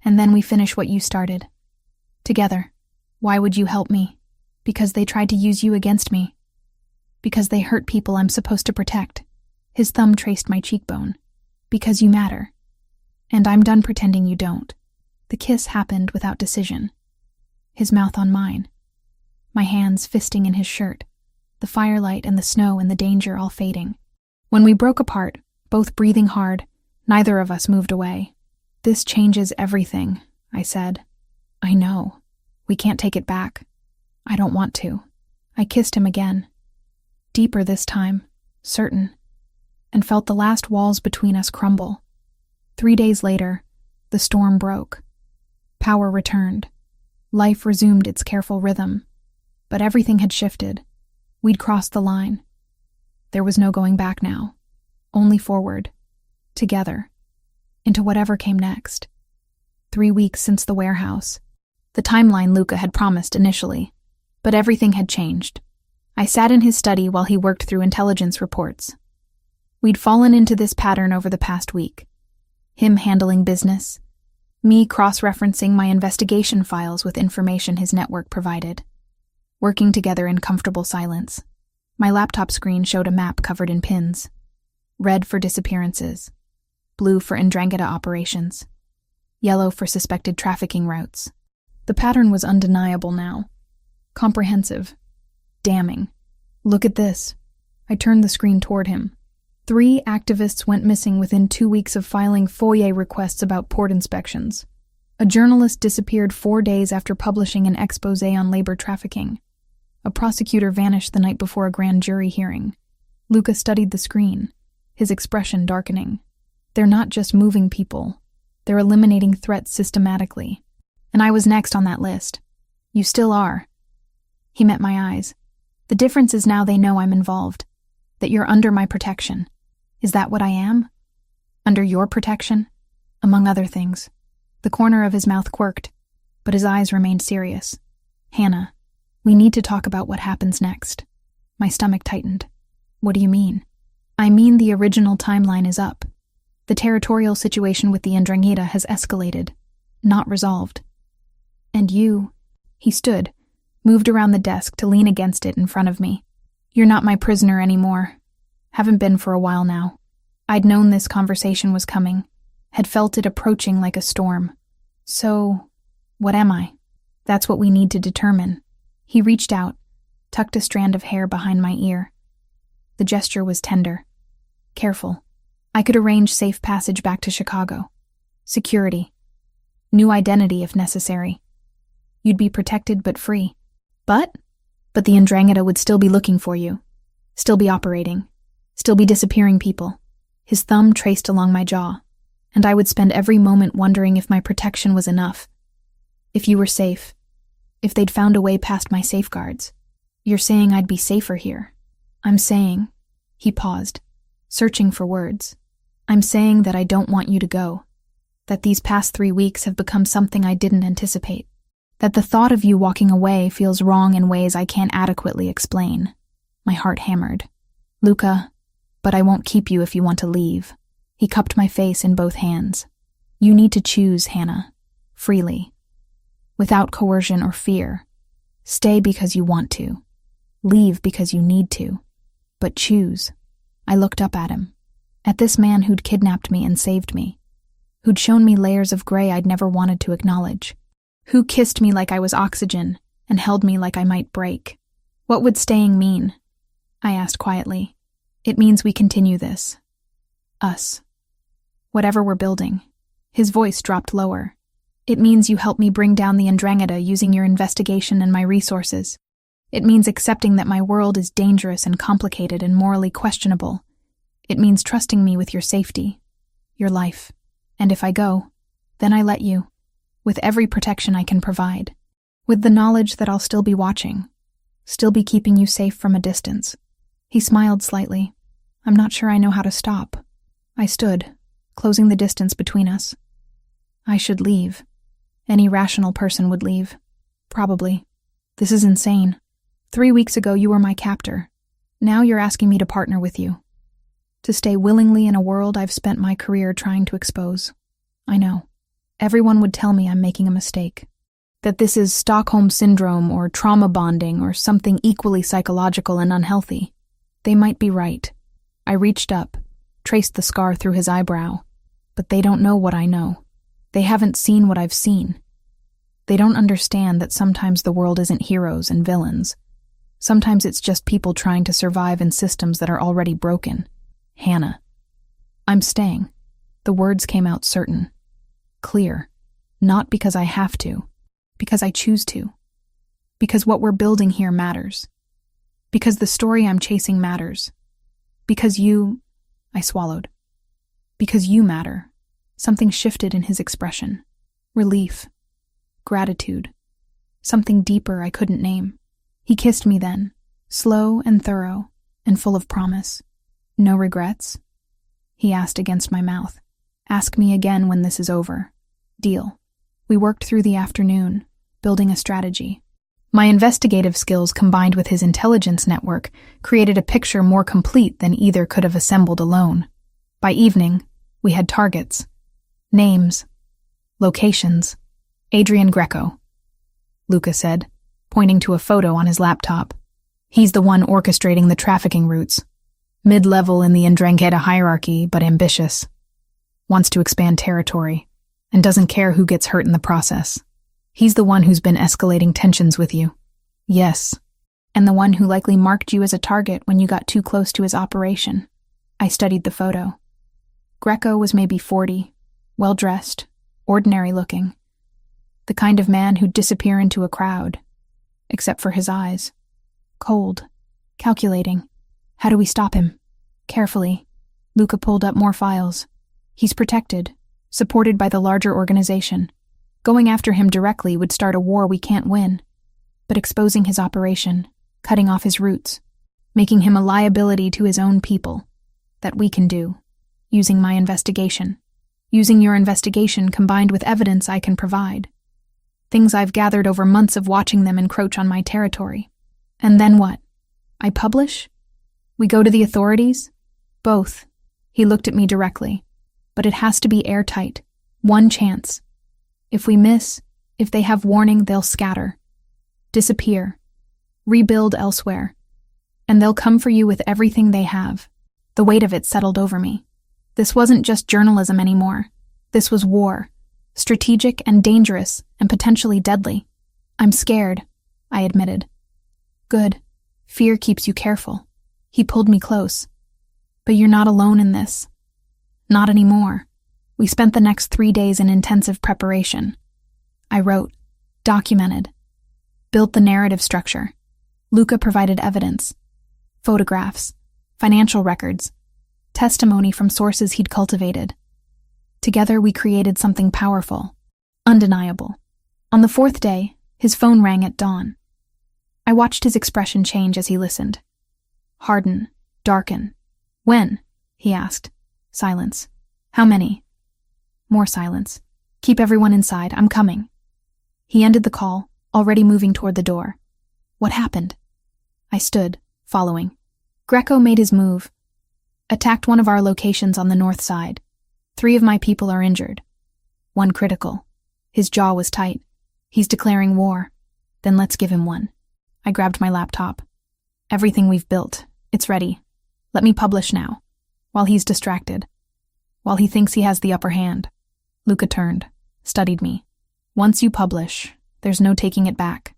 And then we finish what you started. Together. Why would you help me? Because they tried to use you against me. Because they hurt people I'm supposed to protect. His thumb traced my cheekbone. Because you matter. And I'm done pretending you don't. The kiss happened without decision. His mouth on mine. My hands fisting in his shirt. The firelight and the snow and the danger all fading. When we broke apart, both breathing hard, neither of us moved away. This changes everything, I said. I know. We can't take it back. I don't want to. I kissed him again. Deeper this time, certain, and felt the last walls between us crumble. 3 days later, the storm broke. Power returned. Life resumed its careful rhythm. But everything had shifted. We'd crossed the line. There was no going back now. Only forward. Together. Into whatever came next. 3 weeks since the warehouse. The timeline Luca had promised initially. But everything had changed. I sat in his study while he worked through intelligence reports. We'd fallen into this pattern over the past week. Him handling business. Me cross-referencing my investigation files with information his network provided. Working together in comfortable silence. My laptop screen showed a map covered in pins. Red for disappearances. Blue for Ndrangheta operations. Yellow for suspected trafficking routes. The pattern was undeniable now. Comprehensive. Damning. Look at this. I turned the screen toward him. 3 activists went missing within 2 weeks of filing FOIA requests about port inspections. A journalist disappeared 4 days after publishing an expose on labor trafficking. A prosecutor vanished the night before a grand jury hearing. Luca studied the screen, his expression darkening. They're not just moving people. They're eliminating threats systematically. And I was next on that list. You still are. He met my eyes. The difference is now they know I'm involved. That you're under my protection. Is that what I am? Under your protection? Among other things. The corner of his mouth quirked, but his eyes remained serious. Hannah, we need to talk about what happens next. My stomach tightened. What do you mean? I mean the original timeline is up. The territorial situation with the Ndrangheta has escalated, not resolved. And you, he stood, moved around the desk to lean against it in front of me. You're not my prisoner anymore. Haven't been for a while now. I'd known this conversation was coming, had felt it approaching like a storm. So, what am I? That's what we need to determine. He reached out, tucked a strand of hair behind my ear. The gesture was tender, careful. I could arrange safe passage back to Chicago. Security. New identity if necessary. You'd be protected but free. But the Ndrangheta would still be looking for you. Still be operating. Still be disappearing people. His thumb traced along my jaw. And I would spend every moment wondering if my protection was enough. If you were safe. If they'd found a way past my safeguards. You're saying I'd be safer here. I'm saying... He paused, searching for words. I'm saying that I don't want you to go. That these past 3 weeks have become something I didn't anticipate. That the thought of you walking away feels wrong in ways I can't adequately explain. My heart hammered. Luca, but I won't keep you if you want to leave. He cupped my face in both hands. You need to choose, Hannah. Freely. Without coercion or fear. Stay because you want to. Leave because you need to. But choose. I looked up at him. At this man who'd kidnapped me and saved me. Who'd shown me layers of gray I'd never wanted to acknowledge. Who kissed me like I was oxygen and held me like I might break. What would staying mean? I asked quietly. It means we continue this. Us. Whatever we're building. His voice dropped lower. It means you help me bring down the Ndrangheta using your investigation and my resources. It means accepting that my world is dangerous and complicated and morally questionable. It means trusting me with your safety, your life. And if I go, then I let you, with every protection I can provide, with the knowledge that I'll still be watching, still be keeping you safe from a distance. He smiled slightly. I'm not sure I know how to stop. I stood, closing the distance between us. I should leave. Any rational person would leave. Probably. This is insane. 3 weeks ago you were my captor. Now you're asking me to partner with you. To stay willingly in a world I've spent my career trying to expose. I know. Everyone would tell me I'm making a mistake. That this is Stockholm Syndrome or trauma bonding or something equally psychological and unhealthy. They might be right. I reached up, traced the scar through his eyebrow. But they don't know what I know. They haven't seen what I've seen. They don't understand that sometimes the world isn't heroes and villains. Sometimes it's just people trying to survive in systems that are already broken. Hannah. I'm staying. The words came out certain. Clear. Not because I have to. Because I choose to. Because what we're building here matters. Because the story I'm chasing matters. Because you... I swallowed. Because you matter. Something shifted in his expression. Relief. Gratitude. something deeper I couldn't name. He kissed me then, slow and thorough, and full of promise. No regrets? He asked against my mouth. Ask me again when this is over. Deal. We worked through the afternoon, building a strategy. My investigative skills combined with his intelligence network created a picture more complete than either could have assembled alone. By evening, we had targets, names, locations. Adrian Greco, Luca said, pointing to a photo on his laptop. He's the one orchestrating the trafficking routes. Mid-level in the Ndrangheta hierarchy, but ambitious. Wants to expand territory, and doesn't care who gets hurt in the process. He's the one who's been escalating tensions with you. Yes. And the one who likely marked you as a target when you got too close to his operation. I studied the photo. Greco was maybe 40, well-dressed, ordinary-looking. The kind of man who'd disappear into a crowd, except for his eyes. Cold, calculating. How do we stop him? Carefully. Luca pulled up more files. He's protected, supported by the larger organization. Going after him directly would start a war we can't win. But exposing his operation, cutting off his roots, making him a liability to his own people, that we can do, using my investigation. Using your investigation combined with evidence I can provide. Things I've gathered over months of watching them encroach on my territory. And then what? I publish? We go to the authorities? Both. He looked at me directly. But it has to be airtight. One chance. If we miss, if they have warning, they'll scatter. Disappear. Rebuild elsewhere. And they'll come for you with everything they have. The weight of it settled over me. This wasn't just journalism anymore. This was war. Strategic and dangerous and potentially deadly. I'm scared, I admitted. Good. Fear keeps you careful. He pulled me close. But you're not alone in this. Not anymore. We spent the next 3 days in intensive preparation. I wrote, documented, built the narrative structure. Luca provided evidence, photographs, financial records, testimony from sources he'd cultivated. Together we created something powerful, undeniable. On the 4th day, his phone rang at dawn. I watched his expression change as he listened. Harden, darken. When? He asked. Silence. How many? More silence. Keep everyone inside, I'm coming. He ended the call, already moving toward the door. What happened? I stood, following. Greco made his move. Attacked one of our locations on the north side. 3 of my people are injured. 1 critical. His jaw was tight. He's declaring war. Then let's give him one. I grabbed my laptop. Everything we've built. It's ready. Let me publish now. While he's distracted. While he thinks he has the upper hand. Luca turned, studied me. Once you publish, there's no taking it back.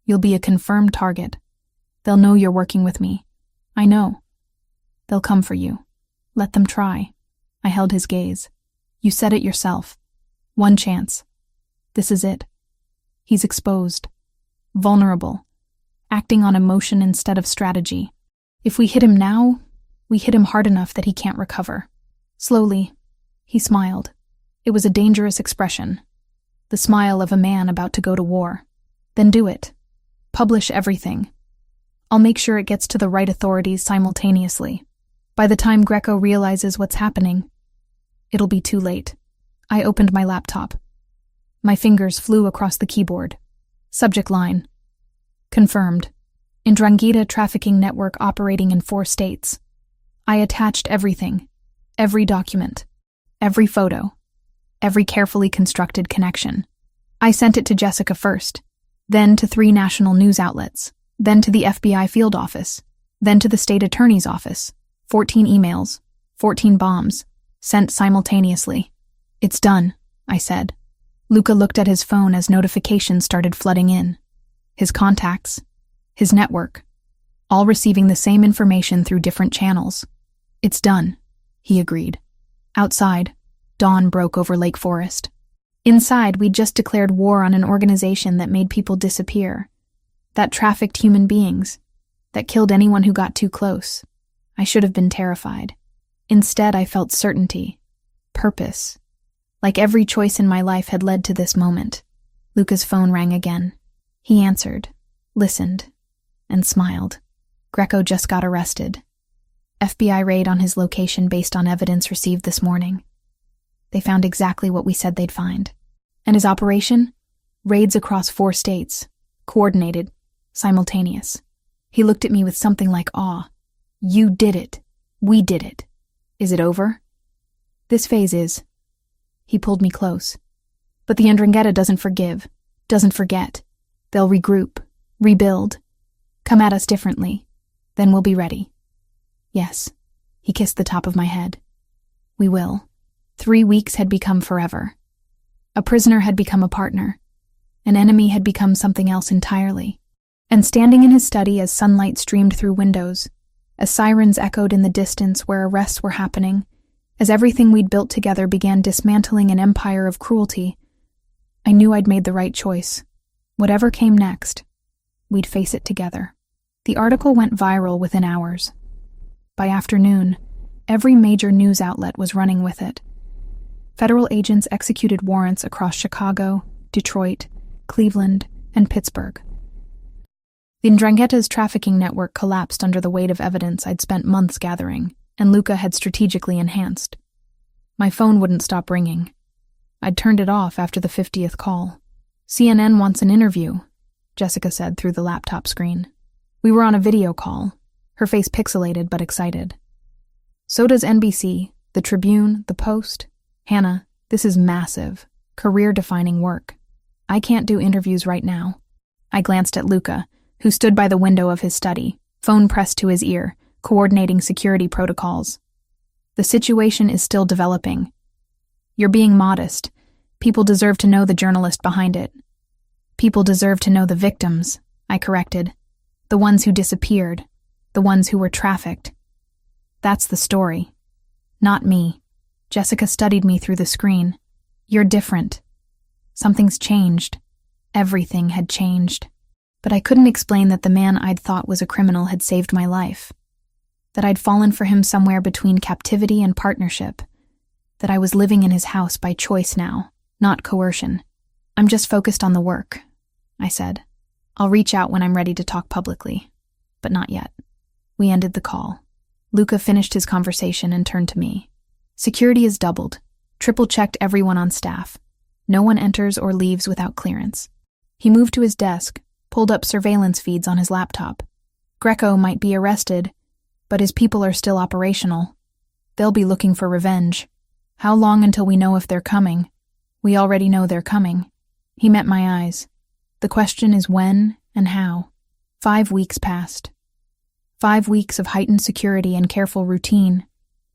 You'll be a confirmed target. They'll know you're working with me. I know. They'll come for you. Let them try. I held his gaze. You said it yourself. One chance. This is it. He's exposed. Vulnerable. Acting on emotion instead of strategy. If we hit him now, we hit him hard enough that he can't recover. Slowly, he smiled. It was a dangerous expression. The smile of a man about to go to war. Then do it. Publish everything. I'll make sure it gets to the right authorities simultaneously. By the time Greco realizes what's happening, it'll be too late. I opened my laptop. My fingers flew across the keyboard. Subject line. Confirmed. Ndrangheta trafficking network operating in 4 states. I attached everything. Every document. Every photo. Every carefully constructed connection. I sent it to Jessica first, then to 3 national news outlets, then to the FBI field office, then to the state attorney's office. 14 emails, 14 bombs, sent simultaneously. It's done, I said. Luca looked at his phone as notifications started flooding in. His contacts, his network, all receiving the same information through different channels. It's done, he agreed. Outside, dawn broke over Lake Forest. Inside, we'd just declared war on an organization that made people disappear, that trafficked human beings, that killed anyone who got too close. I should have been terrified. Instead, I felt certainty, purpose, like every choice in my life had led to this moment. Luca's phone rang again. He answered, listened, and smiled. Greco just got arrested. FBI raid on his location based on evidence received this morning. They found exactly what we said they'd find. And his operation? Raids across 4 states. Coordinated. Simultaneous. He looked at me with something like awe. You did it. We did it. Is it over? This phase is. He pulled me close. But the 'Ndrangheta doesn't forgive, doesn't forget. They'll regroup, rebuild, come at us differently. Then we'll be ready. Yes. He kissed the top of my head. We will. 3 weeks had become forever. A prisoner had become a partner. An enemy had become something else entirely. And standing in his study as sunlight streamed through windows, as sirens echoed in the distance where arrests were happening, as everything we'd built together began dismantling an empire of cruelty, I knew I'd made the right choice. Whatever came next, we'd face it together. The article went viral within hours. By afternoon, every major news outlet was running with it. Federal agents executed warrants across Chicago, Detroit, Cleveland, and Pittsburgh. The 'Ndrangheta's trafficking network collapsed under the weight of evidence I'd spent months gathering, and Luca had strategically enhanced. My phone wouldn't stop ringing. I'd turned it off after the 50th call. CNN wants an interview, Jessica said through the laptop screen. We were on a video call, her face pixelated but excited. So does NBC, the Tribune, the Post. Hannah, this is massive, career-defining work. I can't do interviews right now. I glanced at Luca, who stood by the window of his study, phone pressed to his ear, coordinating security protocols. The situation is still developing. You're being modest. People deserve to know the journalist behind it. People deserve to know the victims, I corrected. The ones who disappeared. The ones who were trafficked. That's the story. Not me. Jessica studied me through the screen. You're different. Something's changed. Everything had changed. But I couldn't explain that the man I'd thought was a criminal had saved my life. That I'd fallen for him somewhere between captivity and partnership. That I was living in his house by choice now, not coercion. I'm just focused on the work, I said. I'll reach out when I'm ready to talk publicly. But not yet. We ended the call. Luca finished his conversation and turned to me. Security is doubled. Triple-checked everyone on staff. No one enters or leaves without clearance. He moved to his desk, pulled up surveillance feeds on his laptop. Greco might be arrested, but his people are still operational. They'll be looking for revenge. How long until we know if they're coming? We already know they're coming. He met my eyes. The question is when and how. 5 weeks passed. 5 weeks of heightened security and careful routine.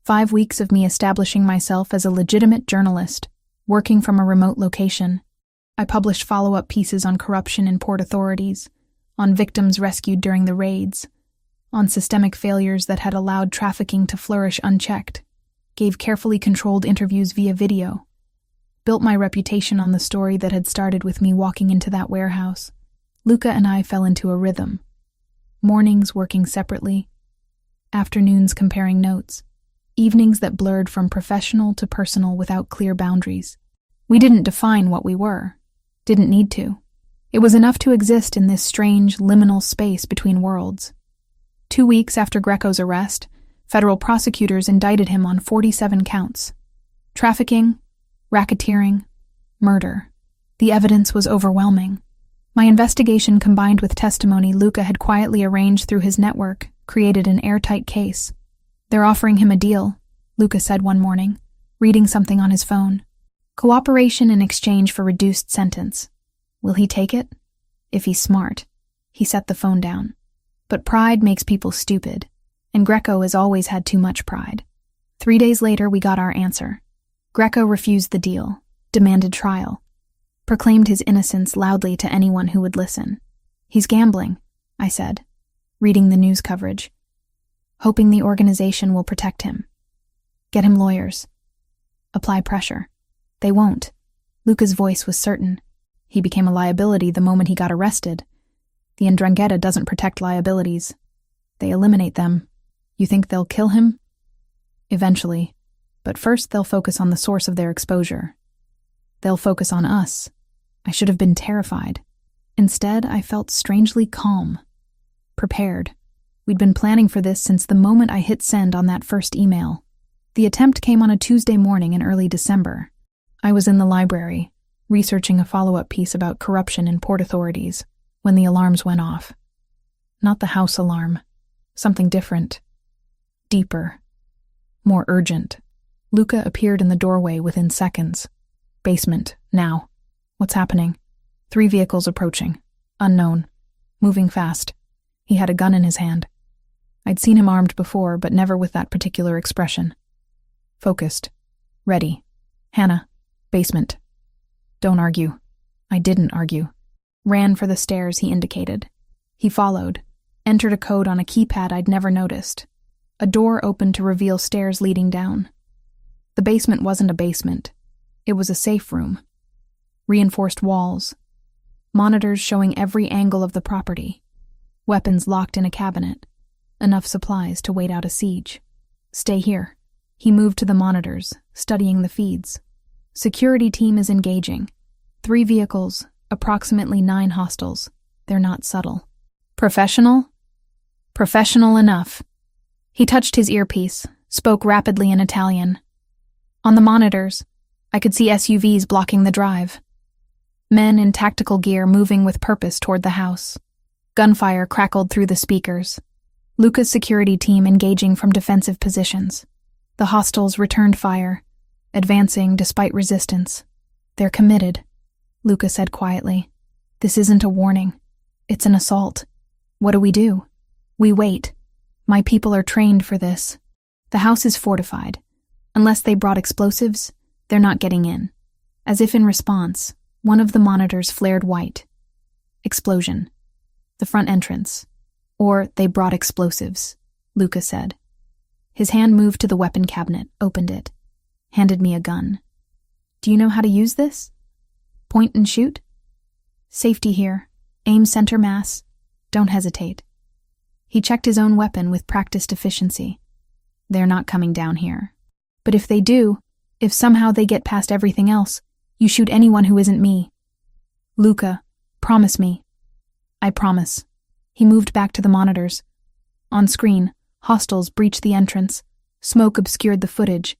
5 weeks of me establishing myself as a legitimate journalist, working from a remote location. I published follow-up pieces on corruption in port authorities, on victims rescued during the raids, on systemic failures that had allowed trafficking to flourish unchecked, gave carefully controlled interviews via video, built my reputation on the story that had started with me walking into that warehouse. Luca and I fell into a rhythm. Mornings working separately, afternoons comparing notes, evenings that blurred from professional to personal without clear boundaries. We didn't define what we were, didn't need to. It was enough to exist in this strange, liminal space between worlds. 2 weeks after Greco's arrest, federal prosecutors indicted him on 47 counts. Trafficking, racketeering, murder. The evidence was overwhelming. My investigation combined with testimony Luca had quietly arranged through his network created an airtight case. They're offering him a deal, Luca said one morning, reading something on his phone. Cooperation in exchange for reduced sentence. Will he take it? If he's smart. He set the phone down. But pride makes people stupid, and Greco has always had too much pride. 3 days later, we got our answer. Greco refused the deal, demanded trial, proclaimed his innocence loudly to anyone who would listen. He's gambling, I said, reading the news coverage, hoping the organization will protect him. Get him lawyers. Apply pressure. They won't. Luca's voice was certain. He became a liability the moment he got arrested. The 'Ndrangheta doesn't protect liabilities. They eliminate them. You think they'll kill him? Eventually. But first they'll focus on the source of their exposure. They'll focus on us. I should have been terrified. Instead, I felt strangely calm, prepared. We'd been planning for this since the moment I hit send on that first email. The attempt came on a Tuesday morning in early December. I was in the library, researching a follow-up piece about corruption in port authorities, when the alarms went off. Not the house alarm. Something different. Deeper. More urgent. Luca appeared in the doorway within seconds. Basement, now. What's happening? 3 vehicles approaching. Unknown. Moving fast. He had a gun in his hand. I'd seen him armed before, but never with that particular expression. Focused. Ready. Hannah. Basement. Don't argue. I didn't argue. Ran for the stairs he indicated. He followed. Entered a code on a keypad I'd never noticed. A door opened to reveal stairs leading down. The basement wasn't a basement. It was a safe room. Reinforced walls. Monitors showing every angle of the property. Weapons locked in a cabinet. Enough supplies to wait out a siege. Stay here. He moved to the monitors, studying the feeds. Security team is engaging. 3 vehicles, approximately 9 hostiles. They're not subtle. Professional? Professional enough. He touched his earpiece, spoke rapidly in Italian. On the monitors, I could see SUVs blocking the drive. Men in tactical gear moving with purpose toward the house. Gunfire crackled through the speakers. Luca's security team engaging from defensive positions. The hostiles returned fire, advancing despite resistance. They're committed, Luca said quietly. This isn't a warning. It's an assault. What do? We wait. My people are trained for this. The house is fortified. Unless they brought explosives, they're not getting in. As if in response, one of the monitors flared white. Explosion. The front entrance. Or they brought explosives, Luca said. His hand moved to the weapon cabinet, opened it, handed me a gun. Do you know how to use this? Point and shoot? Safety here. Aim center mass. Don't hesitate. He checked his own weapon with practiced efficiency. They're not coming down here. But if they do, if somehow they get past everything else, you shoot anyone who isn't me. Luca, promise me. I promise. He moved back to the monitors. On screen, hostiles breached the entrance. Smoke obscured the footage.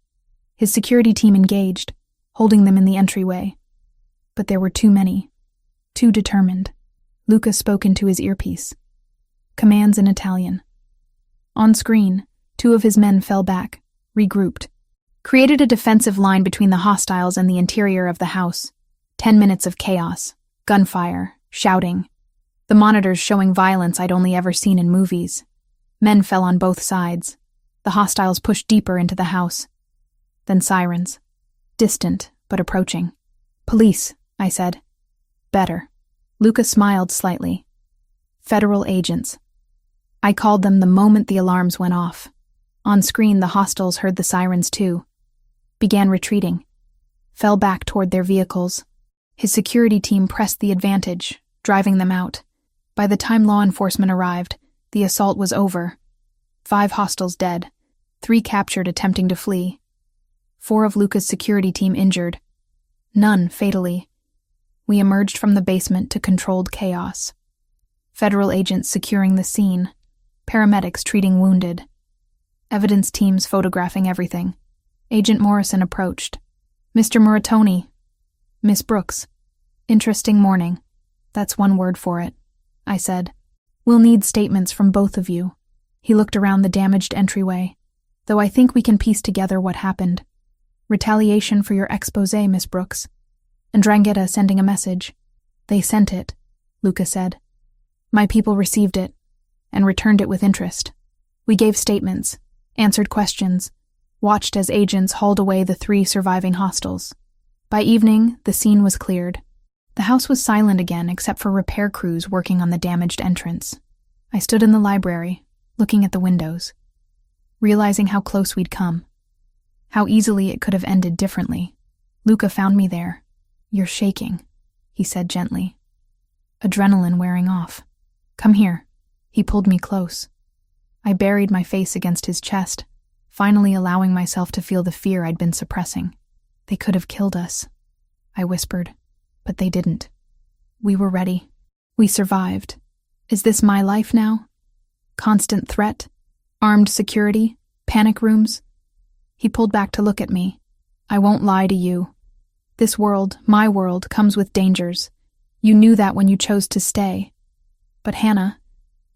His security team engaged, holding them in the entryway. But there were too many. Too determined. Luca spoke into his earpiece. Commands in Italian. On screen, 2 of his men fell back, regrouped. Created a defensive line between the hostiles and the interior of the house. 10 minutes of chaos. Gunfire. Shouting. The monitors showing violence I'd only ever seen in movies. Men fell on both sides. The hostiles pushed deeper into the house. Then sirens. Distant, but approaching. Police, I said. Better. Luca smiled slightly. Federal agents. I called them the moment the alarms went off. On screen, the hostiles heard the sirens too. Began retreating. Fell back toward their vehicles. His security team pressed the advantage, driving them out. By the time law enforcement arrived, the assault was over. 5 hostiles dead. 3 captured attempting to flee. 4 of Luca's security team injured. None fatally. We emerged from the basement to controlled chaos. Federal agents securing the scene. Paramedics treating wounded. Evidence teams photographing everything. Agent Morrison approached. Mr. Muratoni. Miss Brooks. Interesting morning. That's one word for it, I said. We'll need statements from both of you. He looked around the damaged entryway. Though I think we can piece together what happened. Retaliation for your exposé, Miss Brooks. And Drangheta sending a message. They sent it, Luca said. My people received it, and returned it with interest. We gave statements, answered questions, watched as agents hauled away the 3 surviving hostiles. By evening, the scene was cleared. The house was silent again except for repair crews working on the damaged entrance. I stood in the library, looking at the windows, realizing how close we'd come, how easily it could have ended differently. Luca found me there. You're shaking, he said gently. Adrenaline wearing off. Come here. He pulled me close. I buried my face against his chest, finally allowing myself to feel the fear I'd been suppressing. They could have killed us, I whispered, but they didn't. We were ready. We survived. Is this my life now? Constant threat? Armed security? Panic rooms? He pulled back to look at me. I won't lie to you. This world, my world, comes with dangers. You knew that when you chose to stay. But Hannah,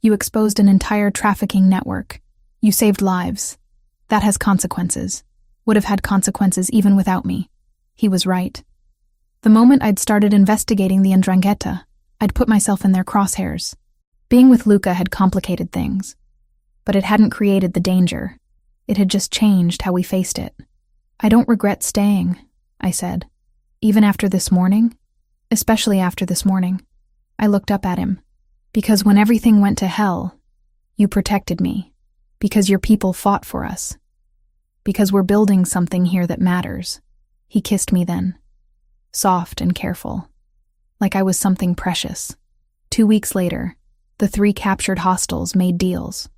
you exposed an entire trafficking network. You saved lives. That has consequences. Would have had consequences even without me. He was right. The moment I'd started investigating the 'Ndrangheta, I'd put myself in their crosshairs. Being with Luca had complicated things. But it hadn't created the danger. It had just changed how we faced it. I don't regret staying, I said. Even after this morning? Especially after this morning. I looked up at him. Because when everything went to hell, you protected me. Because your people fought for us. Because we're building something here that matters. He kissed me then. Soft and careful. Like I was something precious. 2 weeks later, the 3 captured hostiles made deals.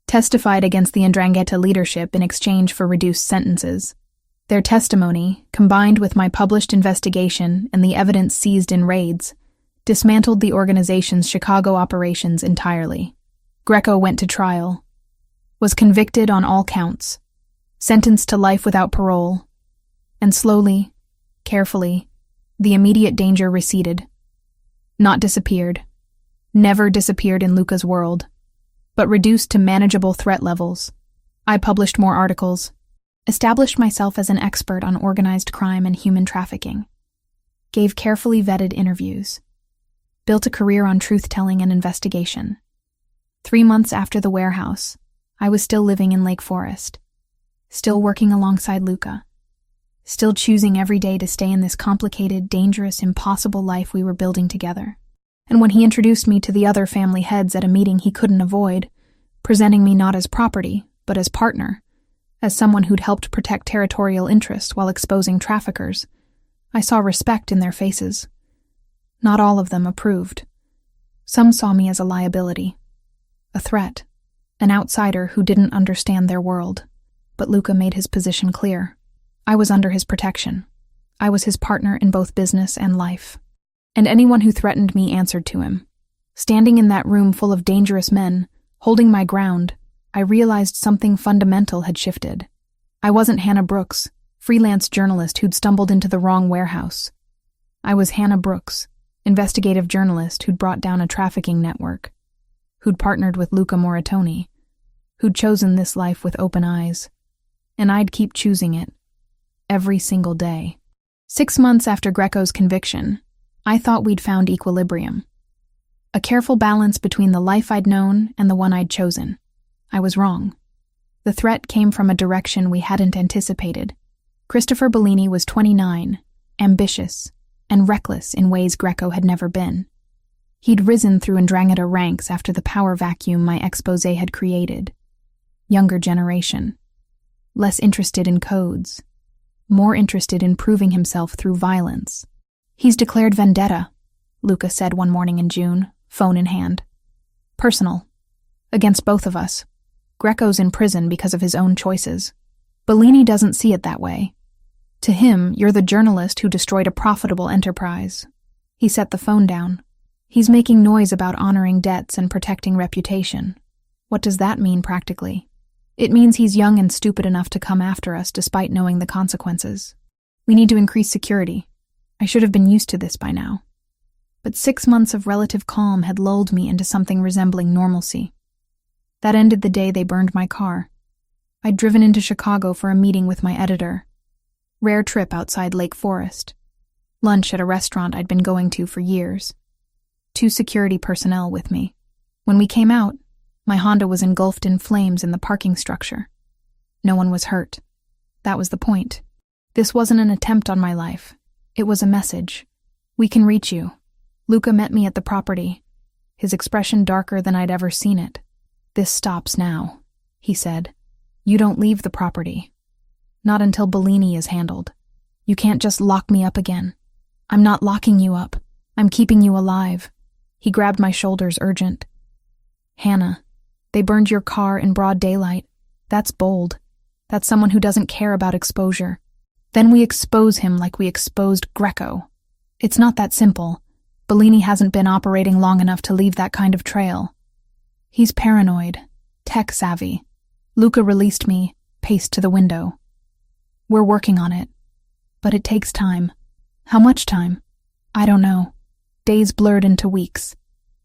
Testified against the 'Ndrangheta leadership in exchange for reduced sentences. Their testimony, combined with my published investigation and the evidence seized in raids, dismantled the organization's Chicago operations entirely. Greco went to trial, was convicted on all counts, sentenced to life without parole, and slowly, carefully, the immediate danger receded. Not disappeared. Never disappeared in Luca's world, but reduced to manageable threat levels. I published more articles, established myself as an expert on organized crime and human trafficking, gave carefully vetted interviews, built a career on truth-telling and investigation. 3 months after the warehouse, I was still living in Lake Forest, still working alongside Luca, still choosing every day to stay in this complicated, dangerous, impossible life we were building together. And when he introduced me to the other family heads at a meeting he couldn't avoid, presenting me not as property, but as partner, as someone who'd helped protect territorial interests while exposing traffickers, I saw respect in their faces. Not all of them approved. Some saw me as a liability, a threat, an outsider who didn't understand their world. But Luca made his position clear. I was under his protection. I was his partner in both business and life. And anyone who threatened me answered to him. Standing in that room full of dangerous men, holding my ground, I realized something fundamental had shifted. I wasn't Hannah Brooks, freelance journalist who'd stumbled into the wrong warehouse. I was Hannah Brooks, investigative journalist who'd brought down a trafficking network, who'd partnered with Luca Moritoni, who'd chosen this life with open eyes. And I'd keep choosing it, every single day. 6 months after Greco's conviction, I thought we'd found equilibrium. A careful balance between the life I'd known and the one I'd chosen. I was wrong. The threat came from a direction we hadn't anticipated. Christopher Bellini was 29, ambitious, and reckless in ways Greco had never been. He'd risen through 'Ndrangheta ranks after the power vacuum my expose had created. Younger generation. Less interested in codes. More interested in proving himself through violence. He's declared vendetta, Luca said one morning in June, phone in hand. Personal. Against both of us. Greco's in prison because of his own choices. Bellini doesn't see it that way. To him, you're the journalist who destroyed a profitable enterprise. He set the phone down. He's making noise about honoring debts and protecting reputation. What does that mean practically? It means he's young and stupid enough to come after us despite knowing the consequences. We need to increase security. I should have been used to this by now. But 6 months of relative calm had lulled me into something resembling normalcy. That ended the day they burned my car. I'd driven into Chicago for a meeting with my editor. Rare trip outside Lake Forest. Lunch at a restaurant I'd been going to for years. 2 security personnel with me. When we came out, my Honda was engulfed in flames in the parking structure. No one was hurt. That was the point. This wasn't an attempt on my life. It was a message. We can reach you. Luca met me at the property, his expression darker than I'd ever seen it. This stops now, he said. You don't leave the property. Not until Bellini is handled. You can't just lock me up again. I'm not locking you up. I'm keeping you alive. He grabbed my shoulders, urgent. Hannah, they burned your car in broad daylight. That's bold. That's someone who doesn't care about exposure. Then we expose him like we exposed Greco. It's not that simple. Bellini hasn't been operating long enough to leave that kind of trail. He's paranoid, tech-savvy. Luca released me, paced to the window. We're working on it. But it takes time. How much time? I don't know. Days blurred into weeks.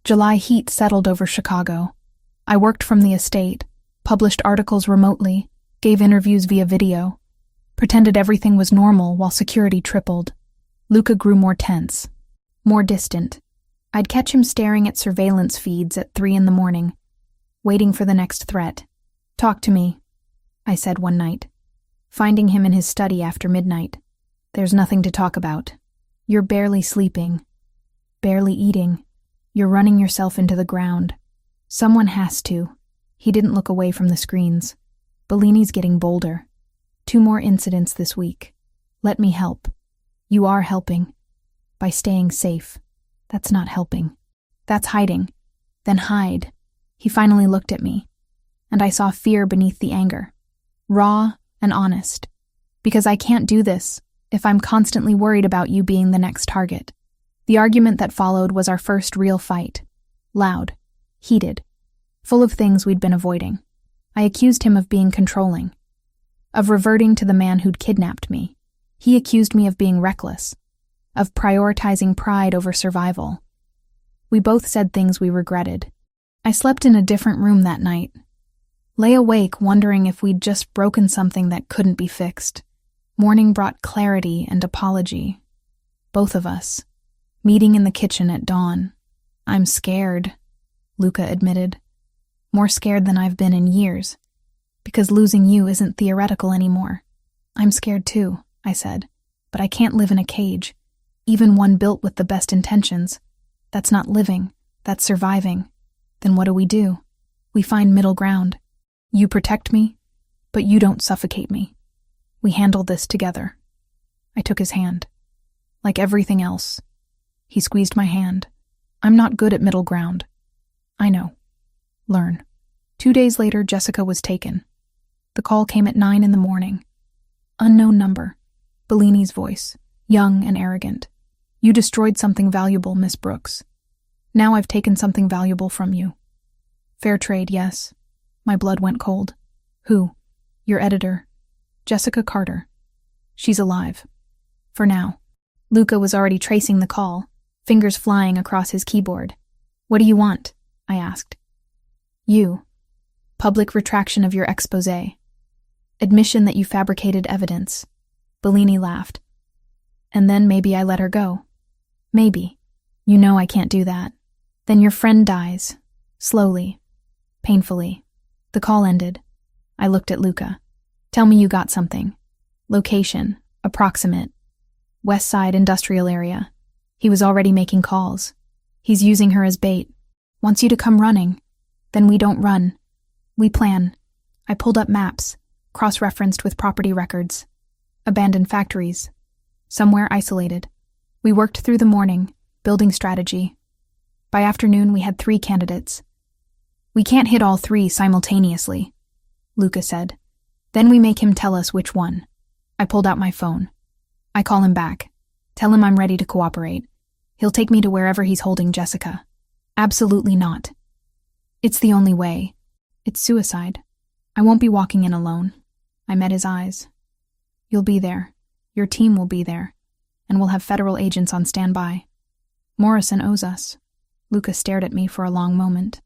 July heat settled over Chicago. I worked from the estate, published articles remotely, gave interviews via video, pretended everything was normal while security tripled. Luca grew more tense, more distant. I'd catch him staring at surveillance feeds at 3 a.m, waiting for the next threat. "Talk to me," I said one night, finding him in his study after midnight. "There's nothing to talk about. You're barely sleeping, barely eating. You're running yourself into the ground. Someone has to." He didn't look away from the screens. "Bellini's getting bolder. 2 more incidents this week. Let me help." "You are helping. By staying safe." "That's not helping. That's hiding." "Then hide." He finally looked at me, and I saw fear beneath the anger. Raw and honest. "Because I can't do this if I'm constantly worried about you being the next target." The argument that followed was our first real fight. Loud, heated, full of things we'd been avoiding. I accused him of being controlling, of reverting to the man who'd kidnapped me. He accused me of being reckless, of prioritizing pride over survival. We both said things we regretted. I slept in a different room that night. Lay awake wondering if we'd just broken something that couldn't be fixed. Morning brought clarity and apology. Both of us. Meeting in the kitchen at dawn. "I'm scared," Luca admitted. "More scared than I've been in years. Because losing you isn't theoretical anymore." "I'm scared too," I said. "But I can't live in a cage. Even one built with the best intentions. That's not living. That's surviving." "Then what do? We find middle ground. You protect me, but you don't suffocate me. We handle this together." I took his hand. Like everything else. He squeezed my hand. "I'm not good at middle ground." "I know. Learn." 2 days later, Jessica was taken. The call came at 9 a.m. Unknown number. Bellini's voice, young and arrogant. "You destroyed something valuable, Miss Brooks. Now I've taken something valuable from you." "Fair trade, yes." My blood went cold. "Who?" "Your editor. Jessica Carter. She's alive. For now." Luca was already tracing the call, fingers flying across his keyboard. "What do you want?" I asked. "You. Public retraction of your exposé. Admission that you fabricated evidence." Bellini laughed. "And then maybe I let her go." "Maybe. You know I can't do that." "Then your friend dies. Slowly. Painfully." The call ended. I looked at Luca. "Tell me you got something." "Location. Approximate. West Side Industrial Area." He was already making calls. "He's using her as bait. Wants you to come running." "Then we don't run. We plan." I pulled up maps, cross-referenced with property records. Abandoned factories. Somewhere isolated. We worked through the morning, building strategy. By afternoon, we had 3 candidates. "We can't hit all 3 simultaneously," Luca said. "Then we make him tell us which one." I pulled out my phone. I call him back. Tell him I'm ready to cooperate. He'll take me to wherever he's holding Jessica. "Absolutely not." "It's the only way. It's suicide. I won't be walking in alone." I met his eyes. "You'll be there. Your team will be there. And we'll have federal agents on standby. Morrison owes us." Luca stared at me for a long moment.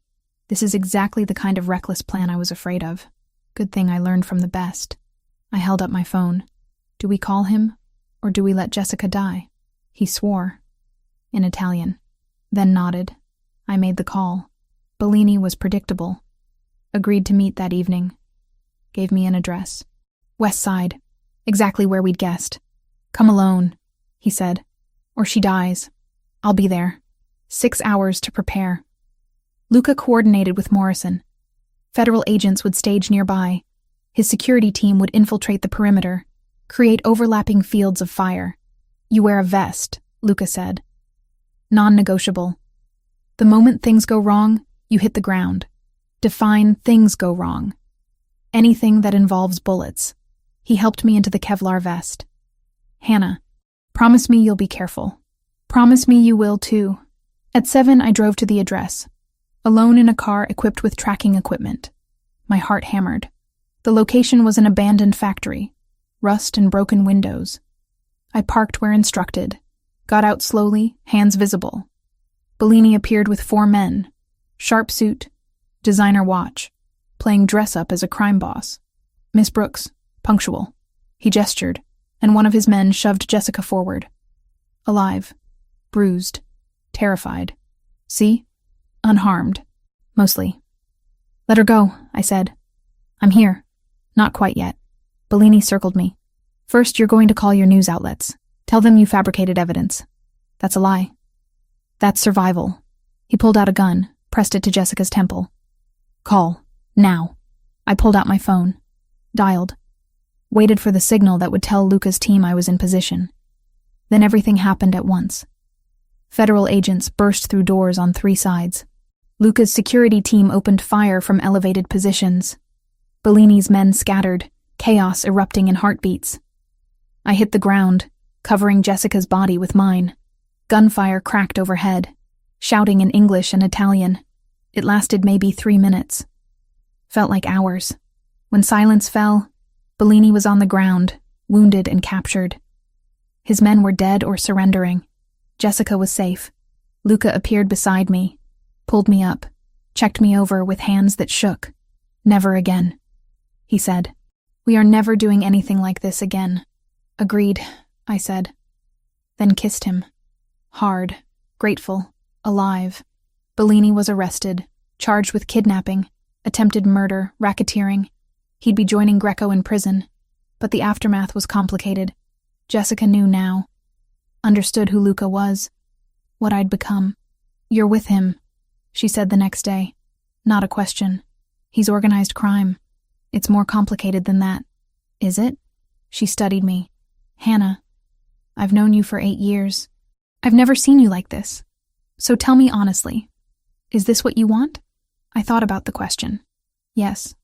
This is exactly the kind of reckless plan I was afraid of. Good thing I learned from the best. I held up my phone. "Do we call him, or do we let Jessica die?" He swore. In Italian. Then nodded. I made the call. Bellini was predictable. Agreed to meet that evening. Gave me an address. West Side. Exactly where we'd guessed. "Come alone," he said. "Or she dies. I'll be there. 6 hours to prepare." Luca coordinated with Morrison. Federal agents would stage nearby. His security team would infiltrate the perimeter, create overlapping fields of fire. "You wear a vest," Luca said. Non-negotiable. The moment things go wrong, you hit the ground. Define things go wrong. Anything that involves bullets. He helped me into the Kevlar vest. "Hannah, promise me you'll be careful. Promise me you will too." At 7, I drove to the address, alone in a car equipped with tracking equipment. My heart hammered. The location was an abandoned factory, rust and broken windows. I parked where instructed, got out slowly, hands visible. Bellini appeared with 4 men, sharp suit, designer watch, playing dress-up as a crime boss. Miss Brooks, punctual. He gestured, and one of his men shoved Jessica forward. Alive, bruised, terrified. See? Unharmed. Mostly. Let her go, I said. I'm here. Not quite yet. Bellini circled me. First, you're going to call your news outlets. Tell them you fabricated evidence. That's a lie. That's survival. He pulled out a gun, pressed it to Jessica's temple. Call. Now. I pulled out my phone. Dialed. Waited for the signal that would tell Luca's team I was in position. Then everything happened at once. Federal agents burst through doors on 3 sides. Luca's security team opened fire from elevated positions. Bellini's men scattered, chaos erupting in heartbeats. I hit the ground, covering Jessica's body with mine. Gunfire cracked overhead, shouting in English and Italian. It lasted maybe 3 minutes. Felt like hours. When silence fell, Bellini was on the ground, wounded and captured. His men were dead or surrendering. Jessica was safe. Luca appeared beside me, pulled me up, checked me over with hands that shook. Never again, he said. We are never doing anything like this again. Agreed, I said. Then kissed him. Hard, grateful, alive. Bellini was arrested, charged with kidnapping, attempted murder, racketeering. He'd be joining Greco in prison, but the aftermath was complicated. Jessica knew now. Understood who Luca was, what I'd become. You're with him, she said the next day. Not a question. He's organized crime. It's more complicated than that. Is it? She studied me. Hannah, I've known you for 8 years. I've never seen you like this. So tell me honestly, is this what you want? I thought about the question. Yes,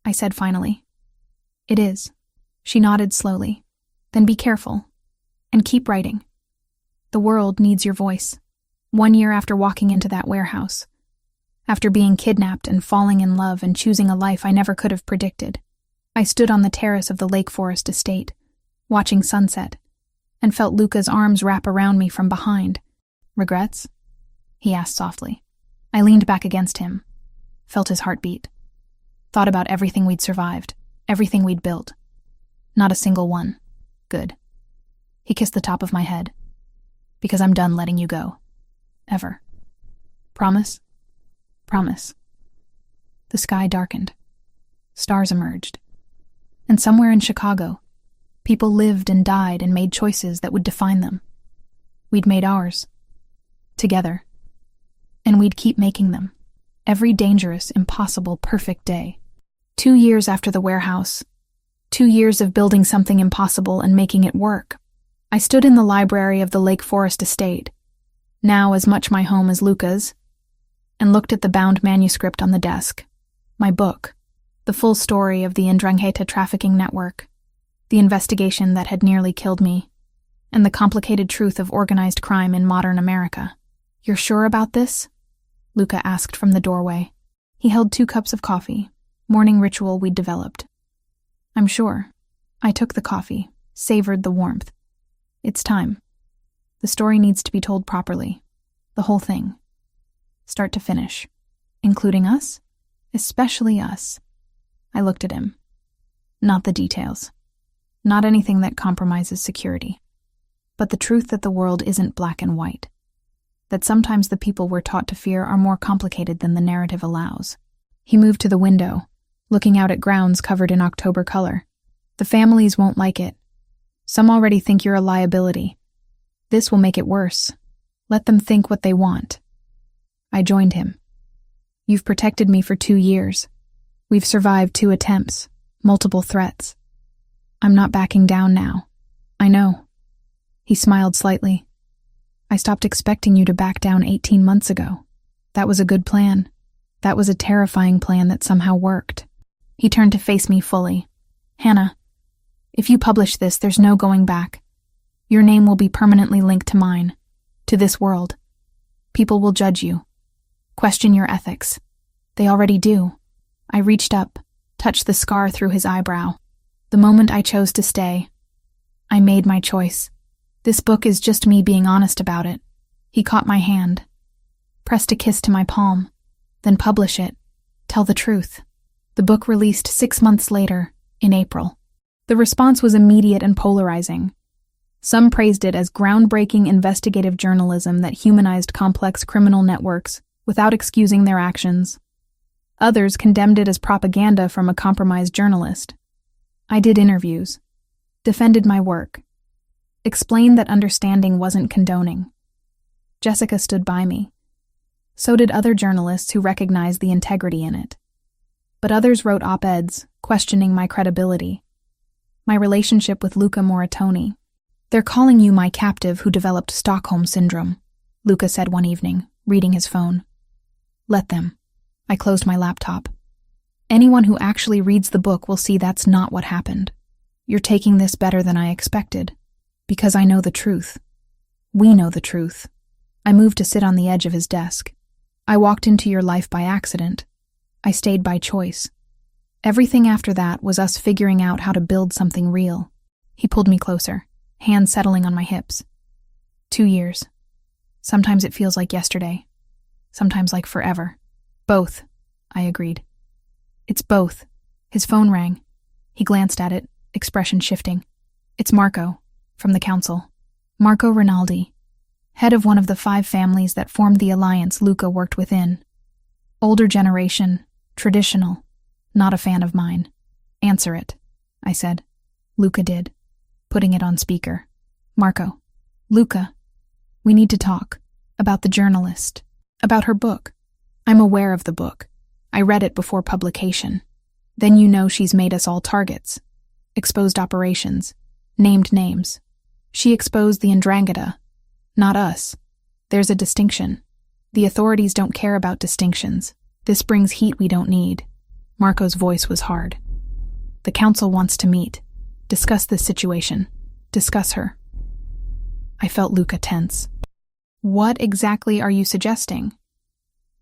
I said finally. It is. She nodded slowly. Then be careful. And keep writing. The world needs your voice. 1 year after walking into that warehouse. After being kidnapped and falling in love and choosing a life I never could have predicted. I stood on the terrace of the Lake Forest estate, watching sunset, and felt Luca's arms wrap around me from behind. Regrets? He asked softly. I leaned back against him, felt his heartbeat. Thought about everything we'd survived, everything we'd built. Not a single one. Good. He kissed the top of my head. Because I'm done letting you go. Ever. Promise? Promise. The sky darkened. Stars emerged. And somewhere in Chicago, people lived and died and made choices that would define them. We'd made ours. Together. And we'd keep making them. Every dangerous, impossible, perfect day. 2 years after the warehouse. 2 years of building something impossible and making it work. I stood in the library of the Lake Forest estate, now as much my home as Luca's, and looked at the bound manuscript on the desk. My book. The full story of the Ndrangheta trafficking network. The investigation that had nearly killed me. And the complicated truth of organized crime in modern America. You're sure about this? Luca asked from the doorway. He held 2 cups of coffee, morning ritual we'd developed. I'm sure. I took the coffee, savored the warmth. It's time. The story needs to be told properly. The whole thing. Start to finish. Including us? Especially us. I looked at him. Not the details. Not anything that compromises security. But the truth that the world isn't black and white. That sometimes the people we're taught to fear are more complicated than the narrative allows. He moved to the window, looking out at grounds covered in October color. The families won't like it. Some already think you're a liability. This will make it worse. Let them think what they want. I joined him. You've protected me for 2 years. We've survived 2 attempts, multiple threats. I'm not backing down now. I know. He smiled slightly. I stopped expecting you to back down 18 months ago. That was a good plan. That was a terrifying plan that somehow worked. He turned to face me fully. Hannah, if you publish this, there's no going back. Your name will be permanently linked to mine, to this world. People will judge you, question your ethics. They already do. I reached up, touched the scar through his eyebrow. The moment I chose to stay, I made my choice. This book is just me being honest about it. He caught my hand, pressed a kiss to my palm, then publish it. Tell the truth. The book released 6 months later, in April. The response was immediate and polarizing. Some praised it as groundbreaking investigative journalism that humanized complex criminal networks without excusing their actions. Others condemned it as propaganda from a compromised journalist. I did interviews, defended my work, explained that understanding wasn't condoning. Jessica stood by me. So did other journalists who recognized the integrity in it. But others wrote op-eds, questioning my credibility. My relationship with Luca Moritoni. "They're calling you my captive who developed Stockholm Syndrome," Luca said one evening, reading his phone. "Let them." I closed my laptop. "Anyone who actually reads the book will see that's not what happened. You're taking this better than I expected, because I know the truth. We know the truth." I moved to sit on the edge of his desk. "I walked into your life by accident. I stayed by choice. Everything after that was us figuring out how to build something real." He pulled me closer, hands settling on my hips. 2 years. Sometimes it feels like yesterday. Sometimes like forever. "Both," I agreed. "It's both." His phone rang. He glanced at it, expression shifting. "It's Marco, from the council. Marco Rinaldi, head of one of the 5 families that formed the alliance Luca worked within. Older generation, traditional, not a fan of mine." "Answer it," I said. Luca did, putting it on speaker. "Marco, Luca, we need to talk. About the journalist. About her book. I'm aware of the book. I read it before publication. Then you know she's made us all targets. Exposed operations. Named names. She exposed the Ndrangheta. Not us. There's a distinction. The authorities don't care about distinctions. This brings heat we don't need." Marco's voice was hard. "The council wants to meet. Discuss this situation. Discuss her." I felt Luca tense. "What exactly are you suggesting?"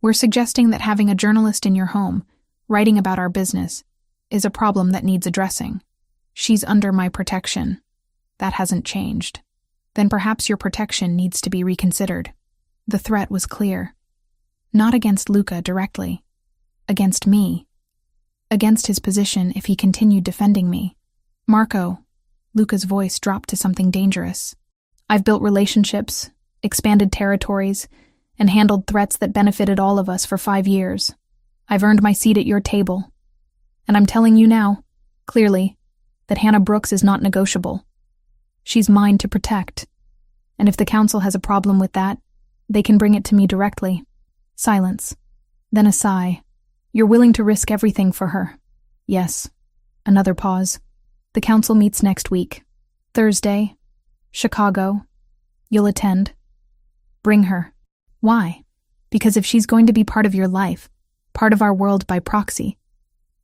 "We're suggesting that having a journalist in your home, writing about our business, is a problem that needs addressing. She's under my protection. That hasn't changed. Then perhaps your protection needs to be reconsidered." The threat was clear. Not against Luca directly. Against me. Against his position if he continued defending me. "Marco," Luca's voice dropped to something dangerous. "I've built relationships, expanded territories, and handled threats that benefited all of us for 5 years. I've earned my seat at your table. And I'm telling you now, clearly, that Hannah Brooks is not negotiable. She's mine to protect. And if the council has a problem with that, they can bring it to me directly." Silence. Then a sigh. "You're willing to risk everything for her?" "Yes." Another pause. "The council meets next week. Thursday. Chicago. You'll attend. Bring her." "Why?" "Because if she's going to be part of your life, part of our world by proxy,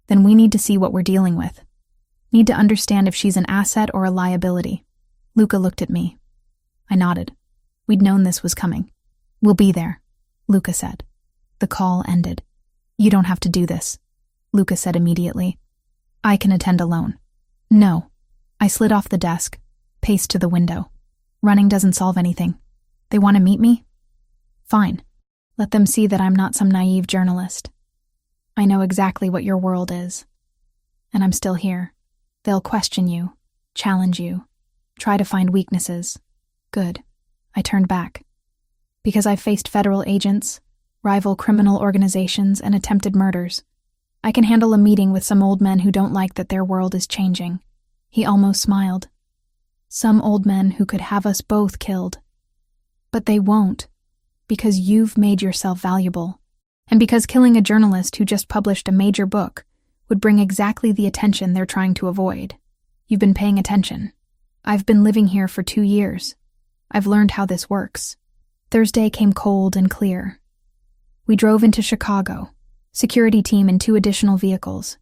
then we need to see what we're dealing with. Need to understand if she's an asset or a liability." Luca looked at me. I nodded. We'd known this was coming. "We'll be there," Luca said. The call ended. "You don't have to do this," Luca said immediately. "I can attend alone." "No." I slid off the desk, paced to the window. "Running doesn't solve anything. They want to meet me? Fine. Let them see that I'm not some naive journalist. I know exactly what your world is. And I'm still here. They'll question you, challenge you, try to find weaknesses. Good." I turned back. "Because I've faced federal agents, rival criminal organizations, and attempted murders. I can handle a meeting with some old men who don't like that their world is changing." He almost smiled. "Some old men who could have us both killed. But they won't, because you've made yourself valuable. And because killing a journalist who just published a major book would bring exactly the attention they're trying to avoid. You've been paying attention. I've been living here for 2 years. I've learned how this works." Thursday came cold and clear. We drove into Chicago, security team in 2 additional vehicles.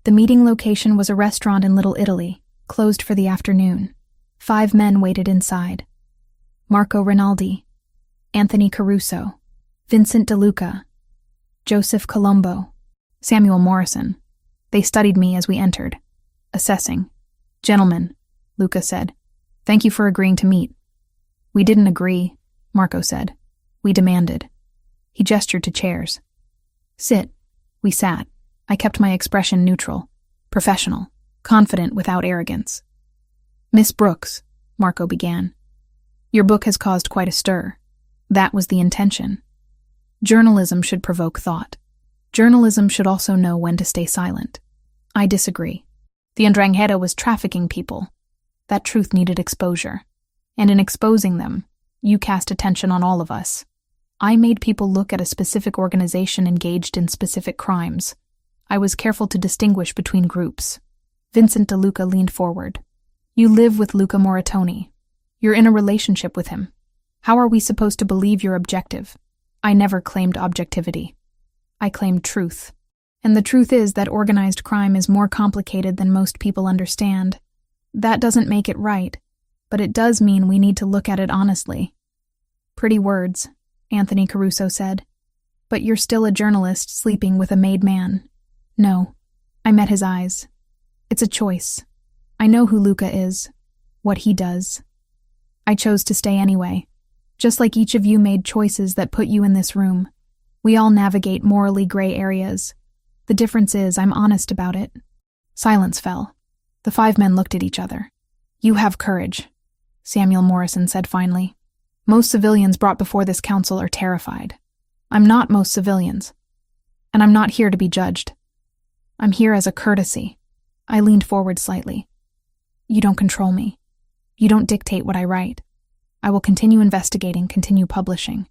The meeting location was a restaurant in Little Italy, closed for the afternoon. 5 men waited inside. Marco Rinaldi, Anthony Caruso, Vincent DeLuca, Joseph Colombo, Samuel Morrison. They studied me as we entered, assessing. "Gentlemen," Luca said, "thank you for agreeing to meet." "We didn't agree," Marco said. "We demanded." He gestured to chairs. "Sit." We sat. I kept my expression neutral, professional, confident without arrogance. "Miss Brooks," Marco began, "your book has caused quite a stir. That was the intention. Journalism should provoke thought. Journalism should also know when to stay silent. I disagree. The Ndrangheta was trafficking people. That truth needed exposure. And in exposing them, you cast attention on all of us. I made people look at a specific organization engaged in specific crimes. I was careful to distinguish between groups." Vincent DeLuca leaned forward. "You live with Luca Moratoni. You're in a relationship with him. How are we supposed to believe you're objective? I never claimed objectivity. I claimed truth. And the truth is that organized crime is more complicated than most people understand. That doesn't make it right, but it does mean we need to look at it honestly." "Pretty words," Anthony Caruso said. "But you're still a journalist sleeping with a made man." "No." I met his eyes. "It's a choice. I know who Luca is, what he does. I chose to stay anyway, just like each of you made choices that put you in this room. We all navigate morally gray areas. The difference is I'm honest about it." Silence fell. The 5 men looked at each other. "You have courage," Samuel Morrison said finally. "Most civilians brought before this council are terrified. I'm not most civilians. And I'm not here to be judged. I'm here as a courtesy." I leaned forward slightly. "You don't control me. You don't dictate what I write. I will continue investigating, continue publishing.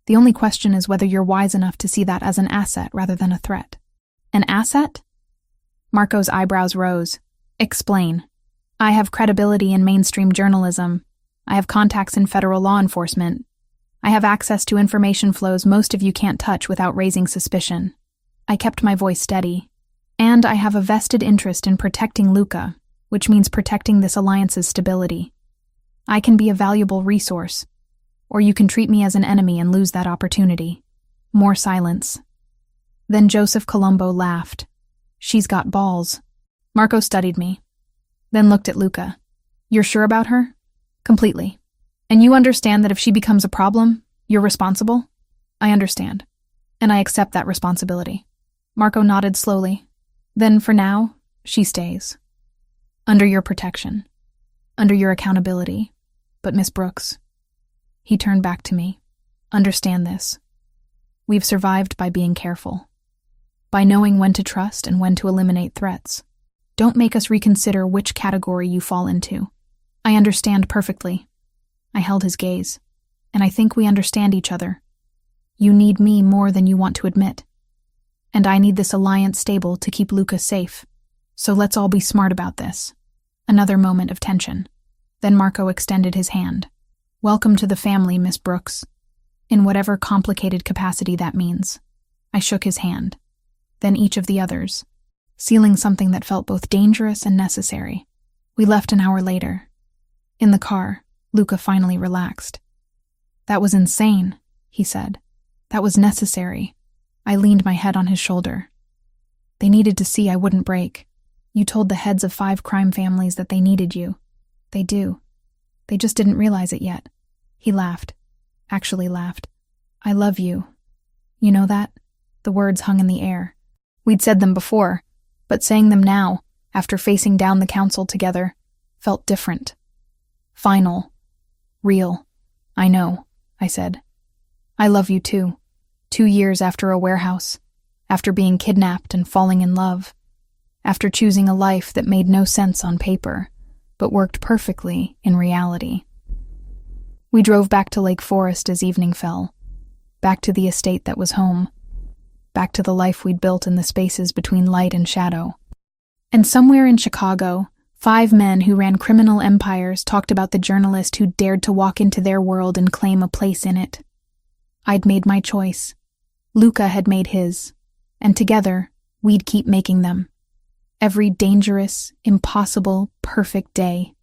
The only question is whether you're wise enough to see that as an asset rather than a threat." "An asset?" Marco's eyebrows rose. "Explain." "I have credibility in mainstream journalism. I have contacts in federal law enforcement. I have access to information flows most of you can't touch without raising suspicion." I kept my voice steady. "And I have a vested interest in protecting Luca, which means protecting this alliance's stability. I can be a valuable resource, or you can treat me as an enemy and lose that opportunity." More silence. Then Joseph Colombo laughed. "She's got balls." Marco studied me, then looked at Luca. "You're sure about her?" "Completely. And you understand that if she becomes a problem, you're responsible?" "I understand. And I accept that responsibility." Marco nodded slowly. "Then for now, she stays. Under your protection. Under your accountability. But Miss Brooks," he turned back to me, "understand this. We've survived by being careful. By knowing when to trust and when to eliminate threats. Don't make us reconsider which category you fall into. I understand perfectly." I held his gaze. "And I think we understand each other. You need me more than you want to admit. And I need this alliance stable to keep Luca safe. So let's all be smart about this." Another moment of tension. Then Marco extended his hand. "Welcome to the family, Miss Brooks. In whatever complicated capacity that means." I shook his hand. Then each of the others, sealing something that felt both dangerous and necessary. We left an hour later. In the car, Luca finally relaxed. "That was insane," he said. "That was necessary." I leaned my head on his shoulder. "They needed to see I wouldn't break. You told the heads of 5 crime families that they needed you. They do. They just didn't realize it yet." He laughed. Actually laughed. "I love you. You know that?" The words hung in the air. We'd said them before, but saying them now, after facing down the council together, felt different. Final. Real. "I know," I said. "I love you too. 2 years after a warehouse, after being kidnapped and falling in love, after choosing a life that made no sense on paper, but worked perfectly in reality." We drove back to Lake Forest as evening fell, back to the estate that was home, back to the life we'd built in the spaces between light and shadow. And somewhere in Chicago, 5 men who ran criminal empires talked about the journalist who dared to walk into their world and claim a place in it. I'd made my choice. Luca had made his, and together, we'd keep making them. Every dangerous, impossible, perfect day.